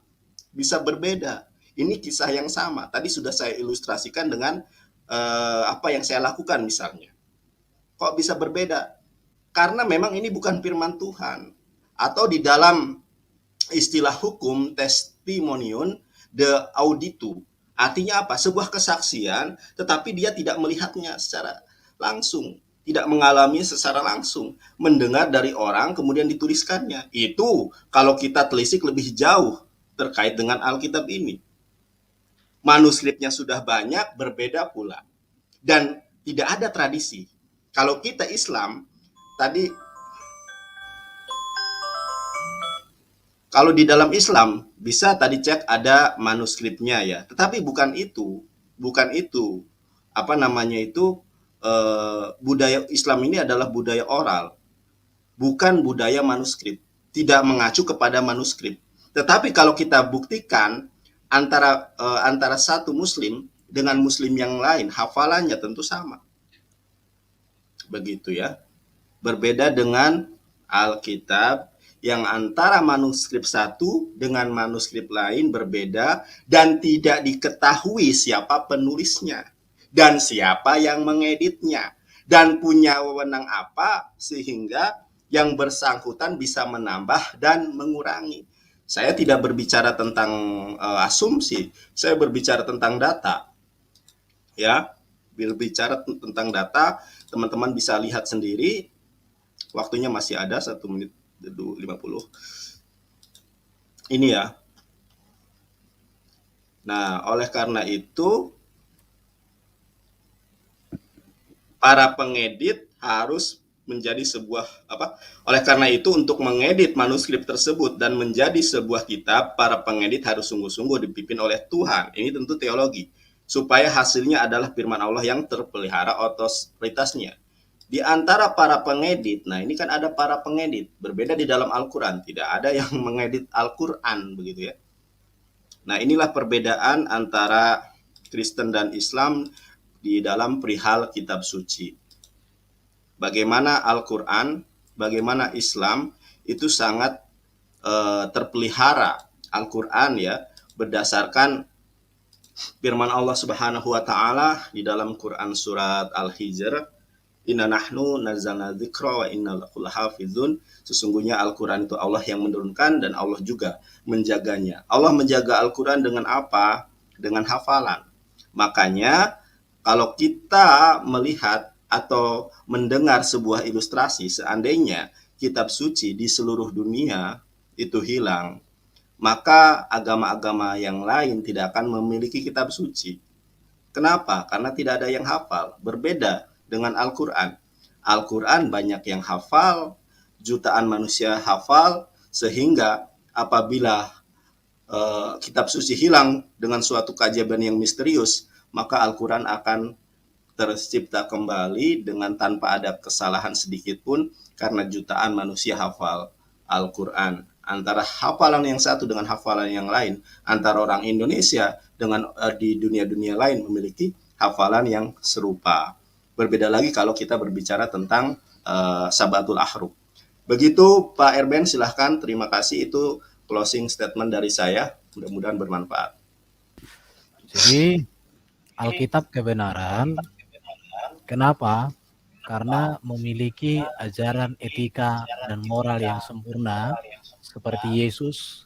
A: bisa berbeda? Ini kisah yang sama. Tadi sudah saya ilustrasikan dengan apa yang saya lakukan misalnya. Kok bisa berbeda? Karena memang ini bukan firman Tuhan. Atau di dalam istilah hukum testimonium de auditu. Artinya apa? Sebuah kesaksian, tetapi dia tidak melihatnya secara langsung, tidak mengalami secara langsung, mendengar dari orang kemudian dituliskannya. Itu kalau kita telisik lebih jauh terkait dengan Alkitab ini. Manuskripnya sudah banyak, berbeda pula. Dan tidak ada tradisi. Kalau kita Islam, tadi kalau di dalam Islam bisa tadi cek ada manuskripnya ya, tetapi bukan itu. Apa namanya itu, budaya Islam ini adalah budaya oral, bukan budaya manuskrip, tidak mengacu kepada manuskrip. Tetapi kalau kita buktikan antara satu Muslim dengan Muslim yang lain, hafalannya tentu sama, begitu ya. Berbeda dengan Alkitab yang antara manuskrip satu dengan manuskrip lain berbeda dan tidak diketahui siapa penulisnya dan siapa yang mengeditnya dan punya wewenang apa sehingga yang bersangkutan bisa menambah dan mengurangi. Saya tidak berbicara tentang asumsi, saya berbicara tentang data. Ya, berbicara tentang data, teman-teman bisa lihat sendiri. Waktunya masih ada 1 menit 50. Ini ya. Nah, oleh karena itu para pengedit harus menjadi sebuah oleh karena itu untuk mengedit manuskrip tersebut dan menjadi sebuah kitab, para pengedit harus sungguh-sungguh dipimpin oleh Tuhan. Ini tentu teologi, supaya hasilnya adalah firman Allah yang terpelihara otoritasnya. Di antara para pengedit, nah ini kan ada para pengedit, berbeda di dalam Al-Quran, tidak ada yang mengedit Al-Quran, begitu ya. Nah inilah perbedaan antara Kristen dan Islam di dalam perihal kitab suci. Bagaimana Al-Quran, bagaimana Islam itu sangat terpelihara. Al-Quran ya, berdasarkan firman Allah Subhanahu wa Ta'ala di dalam Quran surat Al-Hijr. Inna nahnu nazzalna dzikra wa inna lahu lahafizun. Sesungguhnya Al-Quran itu Allah yang menurunkan dan Allah juga menjaganya. Allah menjaga Al-Quran dengan apa? Dengan hafalan. Makanya kalau kita melihat atau mendengar sebuah ilustrasi, seandainya kitab suci di seluruh dunia itu hilang, maka agama-agama yang lain tidak akan memiliki kitab suci. Kenapa? Karena tidak ada yang hafal. Berbeda dengan Al-Quran. Al-Quran banyak yang hafal, jutaan manusia hafal, sehingga apabila kitab suci hilang dengan suatu keajaiban yang misterius, maka Al-Quran akan tercipta kembali dengan tanpa ada kesalahan sedikit pun, karena jutaan manusia hafal Al-Quran. Antara hafalan yang satu dengan hafalan yang lain, antara orang Indonesia dengan di dunia-dunia lain memiliki hafalan yang serupa. Berbeda lagi kalau kita berbicara tentang Sabatul Ahruf. Begitu Pak Erben, silahkan. Terima kasih, itu closing statement dari saya. Mudah-mudahan bermanfaat.
C: Jadi Alkitab kebenaran, kenapa? Karena memiliki ajaran etika dan moral yang sempurna seperti Yesus.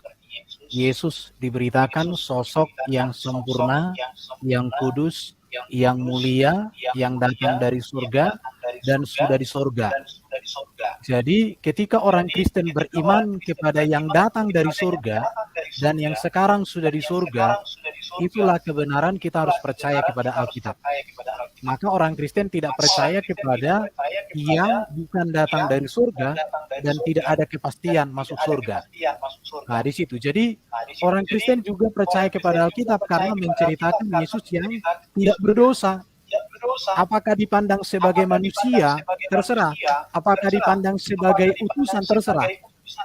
C: Yesus diberitakan sosok yang sempurna, yang kudus, yang mulia, yang datang dari surga dan sudah di surga. Jadi ketika orang Kristen beriman kepada yang datang dari surga dan yang sekarang sudah di surga, itulah kebenaran. Kita harus percaya kepada Alkitab. Maka orang Kristen tidak percaya kepada yang bukan datang dari surga dan tidak ada kepastian masuk surga. Nah, di situ. Jadi orang Kristen juga percaya kepada Alkitab karena menceritakan Yesus yang tidak berdosa. Apakah dipandang sebagai manusia? Terserah. Apakah dipandang sebagai utusan? Terserah.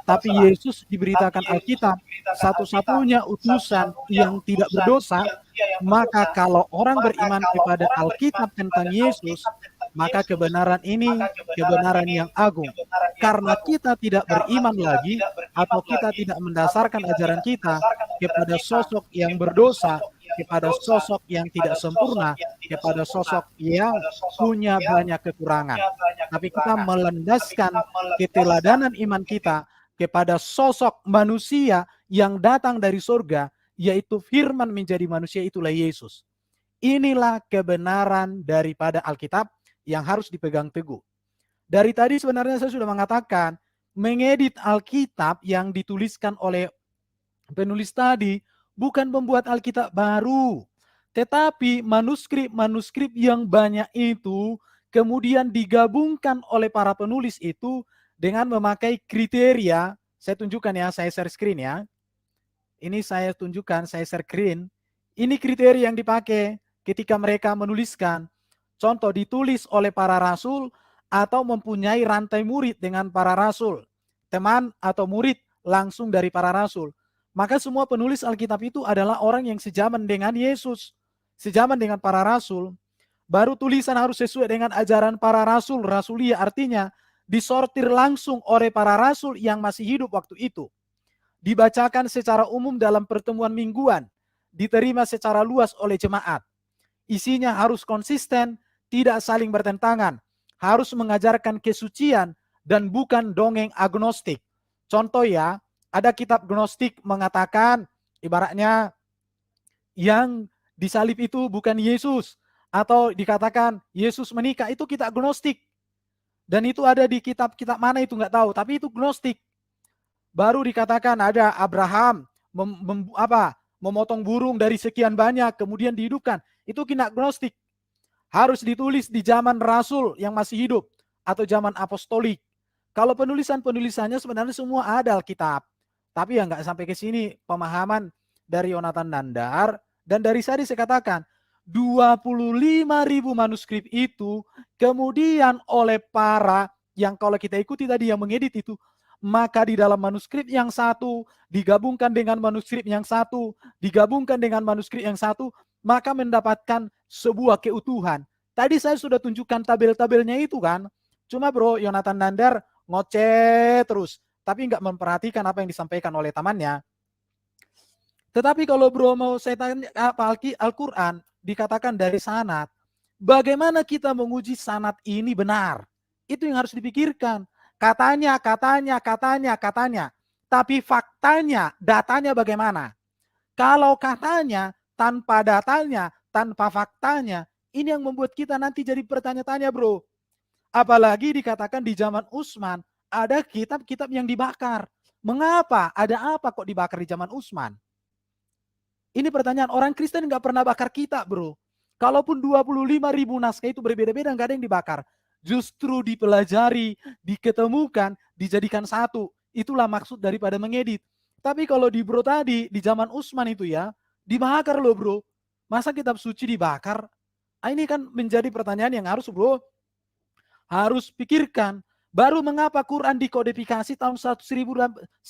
C: Tapi Yesus diberitakan Alkitab, satu-satunya utusan yang tidak berdosa. Maka kalau orang beriman kepada Alkitab tentang Yesus, maka kebenaran ini kebenaran yang agung. Karena kita tidak beriman lagi, atau kita tidak mendasarkan ajaran kita kepada sosok yang berdosa, kepada sosok yang tidak sempurna, kepada sosok yang punya banyak kekurangan. Tapi kita melandaskan keteladanan iman kita kepada sosok manusia yang datang dari surga, yaitu firman menjadi manusia, itulah Yesus. Inilah kebenaran daripada Alkitab yang harus dipegang teguh. Dari tadi sebenarnya saya sudah mengatakan, mengedit Alkitab yang dituliskan oleh penulis tadi bukan membuat Alkitab baru, tetapi manuskrip-manuskrip yang banyak itu kemudian digabungkan oleh para penulis itu dengan memakai kriteria. Saya tunjukkan ya, saya share screen ya. Ini saya tunjukkan, saya share screen. Ini kriteria yang dipakai ketika mereka menuliskan. Contoh, ditulis oleh para rasul atau mempunyai rantai murid dengan para rasul. Teman atau murid langsung dari para rasul. Maka semua penulis Alkitab itu adalah orang yang sejaman dengan Yesus, sejaman dengan para rasul. Baru tulisan harus sesuai dengan ajaran para rasul. Rasulia artinya disortir langsung oleh para rasul yang masih hidup waktu itu. Dibacakan secara umum dalam pertemuan mingguan, diterima secara luas oleh jemaat. Isinya harus konsisten, tidak saling bertentangan, harus mengajarkan kesucian dan bukan dongeng agnostik. Contoh ya, ada kitab gnostik mengatakan ibaratnya yang disalib itu bukan Yesus, atau dikatakan Yesus menikah, itu kitab gnostik. Dan itu ada di kitab-kitab mana itu nggak tahu, tapi itu gnostik. Baru dikatakan ada Abraham memotong burung dari sekian banyak kemudian dihidupkan, itu kitab gnostik. Harus ditulis di zaman rasul yang masih hidup atau zaman apostolik. Kalau penulisannya sebenarnya semua ada Alkitab. Tapi ya nggak sampai ke sini pemahaman dari Yonatan Nandar. Dan dari tadi saya katakan 25.000 manuskrip itu kemudian oleh para yang kalau kita ikuti tadi yang mengedit itu, maka di dalam manuskrip yang satu digabungkan dengan manuskrip yang satu, digabungkan dengan manuskrip yang satu, maka mendapatkan sebuah keutuhan. Tadi saya sudah tunjukkan tabel-tabelnya itu kan. Cuma bro, Yonatan Nandar ngoceh terus, tapi nggak memperhatikan apa yang disampaikan oleh temannya. Tetapi kalau bro mau saya tanya apa Al-Quran, dikatakan dari sanad. Bagaimana kita menguji sanad ini benar? Itu yang harus dipikirkan. Katanya. Tapi faktanya, datanya bagaimana? Kalau katanya, tanpa datanya, tanpa faktanya, ini yang membuat kita nanti jadi bertanya-tanya bro. Apalagi dikatakan di zaman Utsman, ada kitab-kitab yang dibakar. Mengapa? Ada apa kok dibakar di zaman Utsman? Ini pertanyaan. Orang Kristen nggak pernah bakar kitab bro. Kalaupun 25.000 naskah itu berbeda-beda, nggak ada yang dibakar. Justru dipelajari, diketemukan, dijadikan satu. Itulah maksud daripada mengedit. Tapi kalau di bro tadi, di zaman Utsman itu ya, dibakar loh bro. Masa kitab suci dibakar? Ini kan menjadi pertanyaan yang harus pikirkan. Baru mengapa Quran dikodifikasi tahun 1924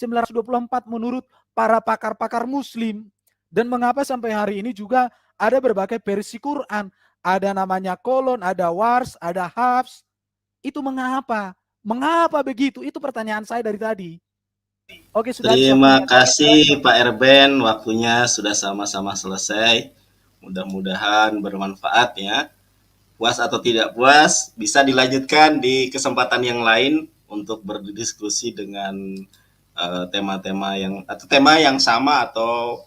C: menurut para pakar-pakar muslim. Dan mengapa sampai hari ini juga ada berbagai versi Quran. Ada namanya kolon, ada wars, ada hafs. Itu mengapa? Mengapa begitu? Itu pertanyaan saya dari tadi. Oke, sudah
A: Terima kasih Pak Erben, waktunya sudah sama-sama selesai. Mudah-mudahan bermanfaat ya. Puas atau tidak puas, bisa dilanjutkan di kesempatan yang lain untuk berdiskusi dengan tema-tema yang sama atau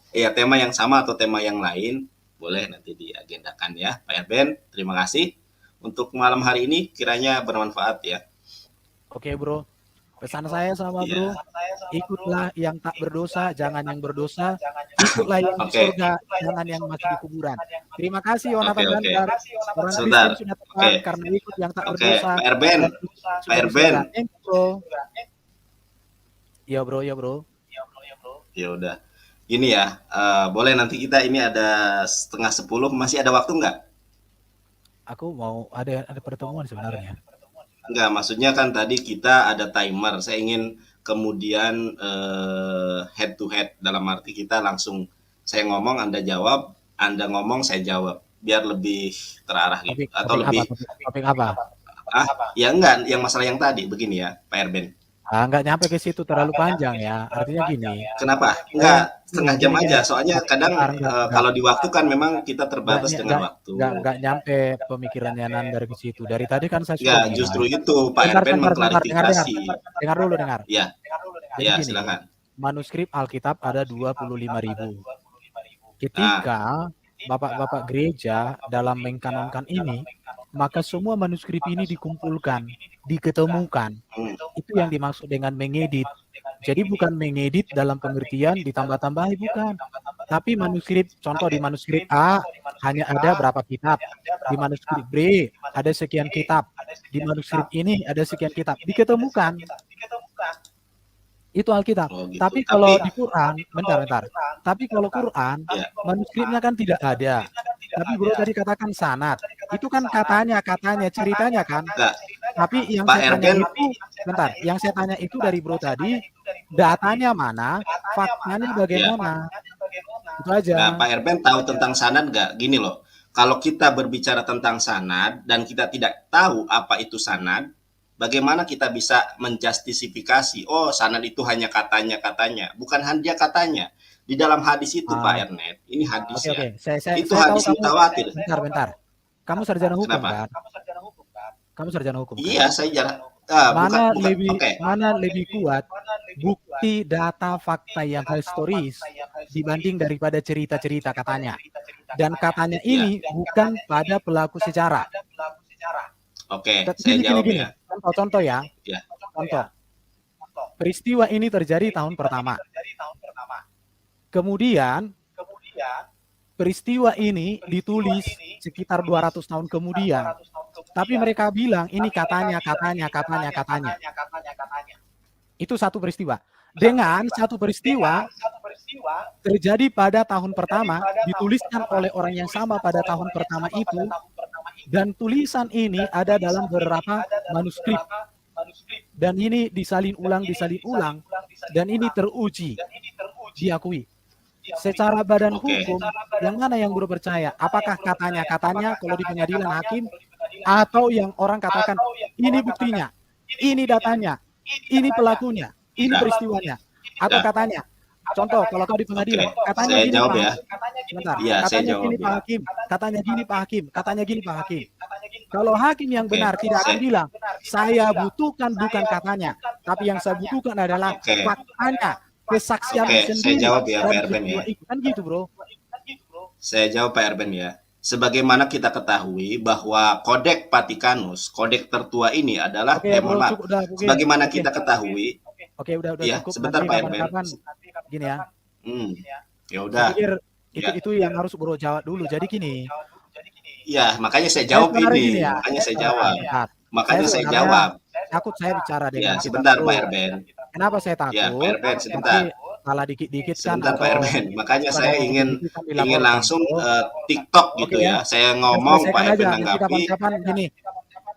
A: tema yang lain. Boleh nanti diagendakan ya, Pak Erben. Terima kasih. Untuk malam hari ini kiranya bermanfaat ya.
C: Oke, bro. Pesan saya sama bro, ikutlah yang tak berdosa, jangan yang berdosa. Ikutlah yang di surga, jangan yang masih di kuburan. Terima kasih Yonatan Dandar. Orang Kristen sudah tepat karena ikut yang tak berdosa.
A: Pak Erben.
C: Iya bro.
A: Ya udah. Ini ya, boleh nanti kita ini ada 9:30, masih ada waktu nggak?
C: Aku mau ada pertemuan sebenarnya.
A: Enggak, maksudnya kan tadi kita ada timer. Saya ingin kemudian head to head, dalam arti kita langsung saya ngomong, Anda jawab, Anda ngomong, saya jawab, biar lebih terarah gitu. Atau lebih
C: topik apa?
A: Ya enggak, yang masalah yang tadi begini ya, Pak Erben.
C: Enggak nyampe ke situ, terlalu panjang ya. Artinya gini.
A: Kenapa? Enggak, setengah jam aja. Soalnya kadang kalau di waktu kan memang kita terbatas dengan waktu.
C: Enggak nyampe pemikirannya Nandar ke situ. Dari tadi kan saya
A: sudah justru itu Pak Erben mengklarifikasi.
C: Dengar dulu.
A: Ya. Ya, silakan.
C: Manuskrip Alkitab ada 25.000. Ketika bapak-bapak gereja dalam mengkanonkan ini, maka semua manuskrip ini dikumpulkan, diketemukan. Itu yang dimaksud dengan mengedit. Jadi bukan mengedit dalam pengertian ditambah-tambahi, bukan. Tapi manuskrip, contoh di manuskrip A hanya ada berapa kitab. Di manuskrip B ada sekian kitab. Di manuskrip ini ada sekian kitab. Diketemukan. Itu Alkitab. Gitu. Tapi kalau di Quran, bentar. Tapi kalau Quran, manuskripnya kan tidak ada. Tapi bro tadi katakan sanad. Itu kan katanya, ceritanya kan. Tapi yang saya tanya itu, yang saya tanya itu dari bro tadi, datanya mana, faktanya bagaimana. Itu aja.
A: Nah, Pak Erben tahu tentang sanad nggak? Gini loh, kalau kita berbicara tentang sanad dan kita tidak tahu apa itu sanad, bagaimana kita bisa menjustifikasi, oh sanad itu hanya katanya, bukan hanya katanya. Di dalam hadis itu Pak Ernest, ini hadis ya. Itu hadis mutawatir.
C: Bentar. Kamu sarjana hukum kan? Kamu sarjana hukum.
A: Iya, saya
C: mana lebih kuat bukti data fakta yang historis dibanding daripada cerita-cerita katanya. Dan katanya ini bukan pada pelaku sejarah.
A: Oke, saya jawab ya.
C: Contoh ya. Contoh. Peristiwa ini terjadi tahun pertama. Kemudian peristiwa ini ditulis sekitar 200 tahun kemudian. Tapi mereka bilang ini katanya. Itu satu peristiwa. Dengan satu peristiwa terjadi pada tahun pertama, dituliskan oleh orang yang sama pada tahun pertama itu, dan tulisan ini ada dalam beberapa manuskrip. Dan ini disalin ulang, dan ini teruji, diakui. Secara badan hukum, yang mana yang bro percaya? Apakah katanya kalau di pengadilan hakim, atau yang orang katakan ini buktinya, ini datanya, ini pelakunya, ini peristiwanya, atau katanya? Contoh, kalau kau di pengadilan, katanya gini Pak Hakim. Sebentar, katanya gini Pak Hakim, katanya gini Pak Hakim. Kalau hakim yang benar tidak akan bilang, saya butuhkan bukan katanya, tapi yang saya butuhkan adalah faktanya. Kesaksian sendiri.
A: Saya jawab ya Pak Erben ya.
C: Kan gitu bro.
A: Saya jawab Pak Erben ya. Sebagaimana kita ketahui bahwa Kodeks Vatikanus, kodeks tertua ini adalah sebagaimana kita ketahui.
C: Udah
A: ya,
C: cukup.
A: Sebentar Pak Erben.
C: Gini ya.
A: Ya udah.
C: Itu yang harus bro jawab dulu. Jadi gini.
A: Ya, makanya saya jawab ini. Makanya saya jawab. Makanya saya jawab.
C: Takut saya bicara dengan
A: sebentar Pak Erben.
C: Kenapa saya takut?
A: Ya, Pak Erben, sebentar.
C: salah dikit-dikit kan
A: Sebentar Pak
C: atau
A: Erben, makanya
C: bukan
A: saya
C: hanya
A: ingin
C: dikit-dikit kan
A: ingin
C: dilaporkan,
A: langsung
C: Bro.
A: TikTok
C: Oke
A: gitu
C: ya,
A: ya. Saya
C: saya
A: ngomong, Pak
C: selesaikan
A: Erben
C: aja. Nanti
A: nanggapi.
C: kapan-kapan gini,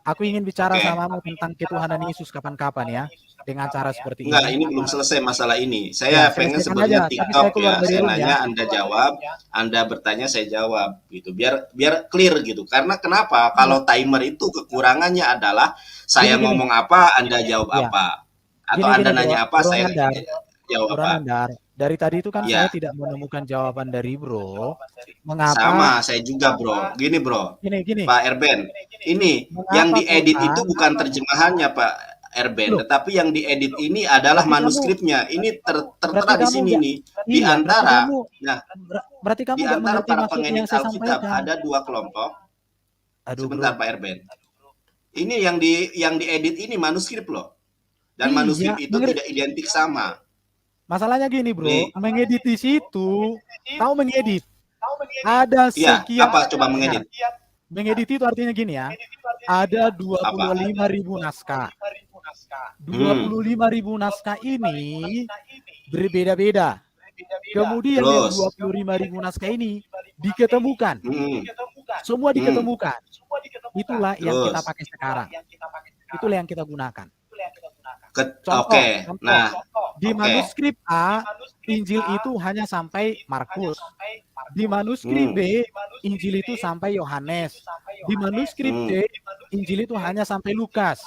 C: aku ingin bicara
A: Oke.
C: samamu tentang ketuhanan Yesus kapan-kapan ya, dengan cara seperti
A: Enggak,
C: ini.
A: ini belum selesai masalah ini.
C: Ya,
A: Saya pengen
C: selesaikan
A: sebenarnya
C: aja. Tapi saya
A: TikTok
C: keluar
A: ya.
C: dari
A: Saya
C: room ya.
A: nanya, Anda jawab, Anda bertanya, saya jawab gitu. Biar clear gitu. Karena kenapa? Kalau timer itu kekurangannya adalah saya
C: Gini,
A: ngomong apa, Anda jawab
C: ya.
A: apa. Atau
C: Gini,
A: Anda nanya apa,
C: Bro
A: saya
C: Nandar.
A: jawab
C: Bro
A: apa.
C: Nandar, dari tadi itu kan saya
A: Ya,
C: tidak menemukan jawaban dari Bro. Mengapa?
A: sama saya juga, Bro. Gini, Bro.
C: Gini.
A: Pak Erben, ini yang
C: Mengapa
A: diedit itu
C: Quran?
A: bukan terjemahannya, Pak Erben,
C: Loh,
A: tetapi yang diedit ini adalah
C: berarti kamu,
A: manuskripnya. Ini
C: berarti
A: tertera di
C: kamu
A: sini
C: nggak,
A: nih. Di
C: iya,
A: antara, nah,
C: berarti kamu
A: di
C: nggak
A: antara
C: mengerti
A: para
C: maksudnya
A: pengedit
C: yang saya
A: Alkitab
C: sampaikan.
A: ada dua kelompok.
C: Aduh,
A: Sebentar,
C: Bro.
A: Pak Erben. Ini yang diedit ini manuskrip loh. Dan
C: Iya,
A: manuskrip itu tidak identik sama.
C: Masalahnya gini, Bro,
A: Nih,
C: mengedit di situ, tahu mengedit. Ada
A: iya,
C: sekian,
A: apa coba mengedit?
C: mengedit itu artinya gini ya, ada
A: Apa?
C: 25.000 naskah. 25.000 naskah ini berbeda-beda. Kemudian yang
A: Terus,
C: 25.000 naskah ini diketemukan. Semua diketemukan. Itulah yang kita
A: terus.
C: pakai sekarang. Itulah yang kita gunakan.
A: Oke, nah,
C: di
A: oke.
C: manuskrip A, Injil itu hanya sampai Markus. Di manuskrip B, Injil itu sampai Yohanes. Di manuskrip C, Injil itu hanya sampai Lukas.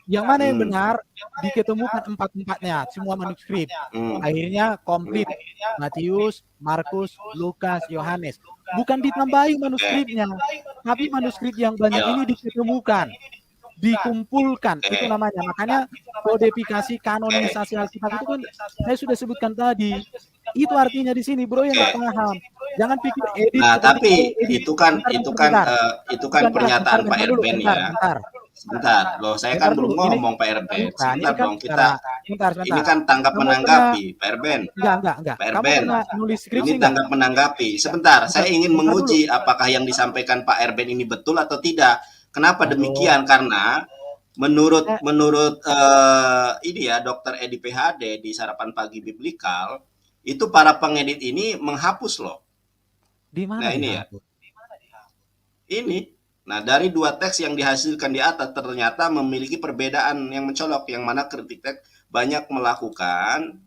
C: Yang mana yang benar? Diketemukan empat-empatnya, semua manuskrip. Akhirnya komplit. Matius, Markus, Lukas, Yohanes. Bukan ditambahi manuskripnya, tapi manuskrip yang banyak ini diketemukan, dikumpulkan, itu namanya. Makanya kodifikasi, kanonisasi Alkitab itu kan saya sudah sebutkan tadi. Itu artinya di sini, Bro, yang nggak paham. Jangan pikir edit.
A: Nah, tapi
C: edit.
A: itu kan pernyataan Pak Erben ya. Sebentar, loh saya kan belum ngomong Pak Erben. Sebentar dong, ini kan tanggap menanggapi Pak Erben.
C: Enggak.
A: Pak Erben,
C: nulis
A: ini tanggap menanggapi. Sebentar, saya ingin menguji apakah yang disampaikan Pak Erben ini betul atau tidak. Kenapa demikian? Karena menurut ini ya Dr. Edi PhD di Sarapan Pagi Biblikal, itu para pengedit ini menghapus loh.
C: Di mana?
A: Nah, ini ya. Ini. Nah, dari dua teks yang dihasilkan di atas ternyata memiliki perbedaan yang mencolok, yang mana kritik banyak melakukan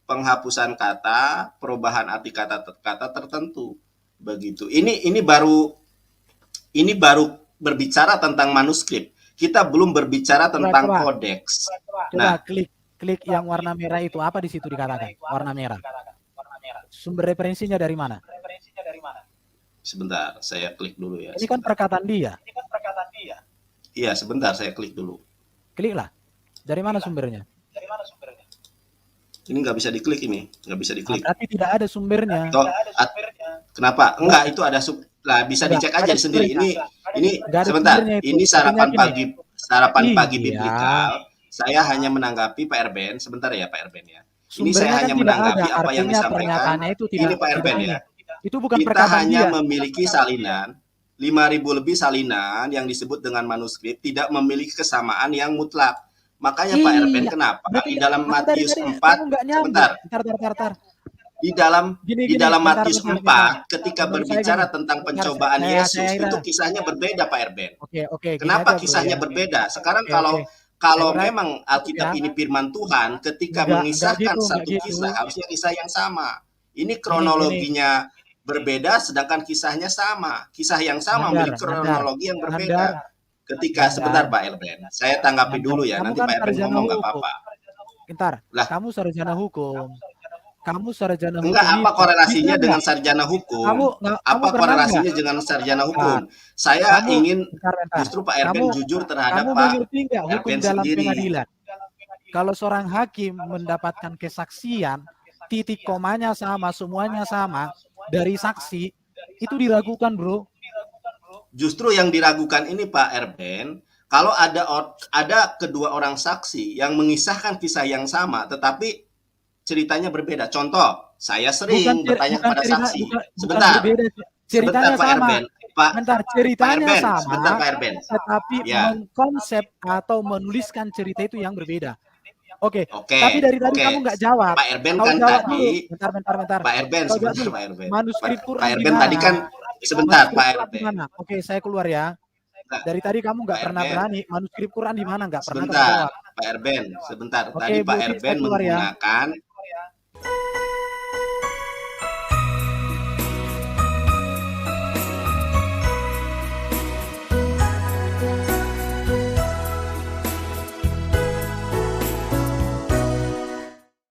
A: penghapusan kata, perubahan arti kata tertentu. Begitu. Ini baru berbicara tentang manuskrip. Kita belum berbicara tentang kodeks.
C: Coba klik yang warna merah itu, apa di situ dikatakan? Warna merah. Sumber referensinya dari mana?
A: Sebentar, saya klik dulu ya.
C: Ini kan perkataan dia.
A: Iya, sebentar saya klik dulu.
C: Kliklah. Dari mana sumbernya?
A: Ini nggak bisa diklik ini, nggak bisa diklik.
C: Tapi tidak ada sumbernya.
A: Kenapa? Enggak, itu ada bisa dicek aja sendiri. Ini sebentar. Ini sarapan pagi biblikal. Saya hanya menanggapi Pak Erben. Sebentar ya Pak Erben ya. Ini saya hanya menanggapi apa yang disampaikan. Ini Pak Erben ya.
C: Itu bukan
A: kita hanya memiliki salinan 5.000 lebih salinan yang disebut dengan manuskrip, tidak memiliki kesamaan yang mutlak. Makanya Pak Erben, kenapa di dalam Matius 4 sebentar. Di dalam Matius 4 ketika berbicara tentang pencobaan Yesus, itu kisahnya berbeda Pak Erben. Kenapa kisahnya berbeda? Sekarang kalau memang Alkitab ini firman Tuhan, ketika mengisahkan satu kisah, harusnya kisah yang sama. Ini kronologinya berbeda, sedangkan kisahnya sama. Kisah yang sama memiliki kronologi yang berbeda. Ketika sebentar Pak Erben, saya tanggapi dulu ya. Nanti Pak Erben ngomong nggak apa-apa.
C: Bentar, kamu sarjana hukum.
A: Enggak, apa korelasinya dengan sarjana hukum? Apa korelasinya dengan sarjana hukum? Saya ingin justru Pak Erben jujur terhadap Pak Erben sendiri.
C: Kalau seorang hakim mendapatkan kesaksian, titik komanya sama, semuanya sama dari saksi, itu diragukan, Bro.
A: Justru yang diragukan ini Pak Erben, kalau ada kedua orang saksi yang mengisahkan kisah yang sama, tetapi ceritanya berbeda. Contoh, saya sering bertanya kepada saksi. Sebentar Pak Erben.
C: Sebentar Pak Erben. Tetapi mengkonsep atau menuliskan cerita itu yang berbeda. Oke.
A: Oke,
C: Tapi dari tadi
A: oke.
C: kamu nggak jawab.
A: Pak Erben
C: Kau
A: kan
C: jawab
A: tadi,
C: dulu. Bentar.
A: Pak Erben
C: Kau jawab
A: sebentar
C: dulu.
A: Pak Erben.
C: Manuskrip
A: Pak
C: Quran di
A: Erben tadi
C: mana?
A: kan sebentar
C: Manuskrip
A: Pak
C: Quran di
A: Erben.
C: mana? Oke, saya keluar ya. Dari tadi kamu nggak
A: Pak
C: pernah
A: Erben.
C: berani. Manuskrip Quran di mana? Nggak pernah kamu
A: Sebentar,
C: jawab.
A: Pak Erben, sebentar.
C: Oke,
A: Tadi
C: Bu
A: Pak
C: Uti, saya
A: Erben
C: keluar ya.
A: menggunakan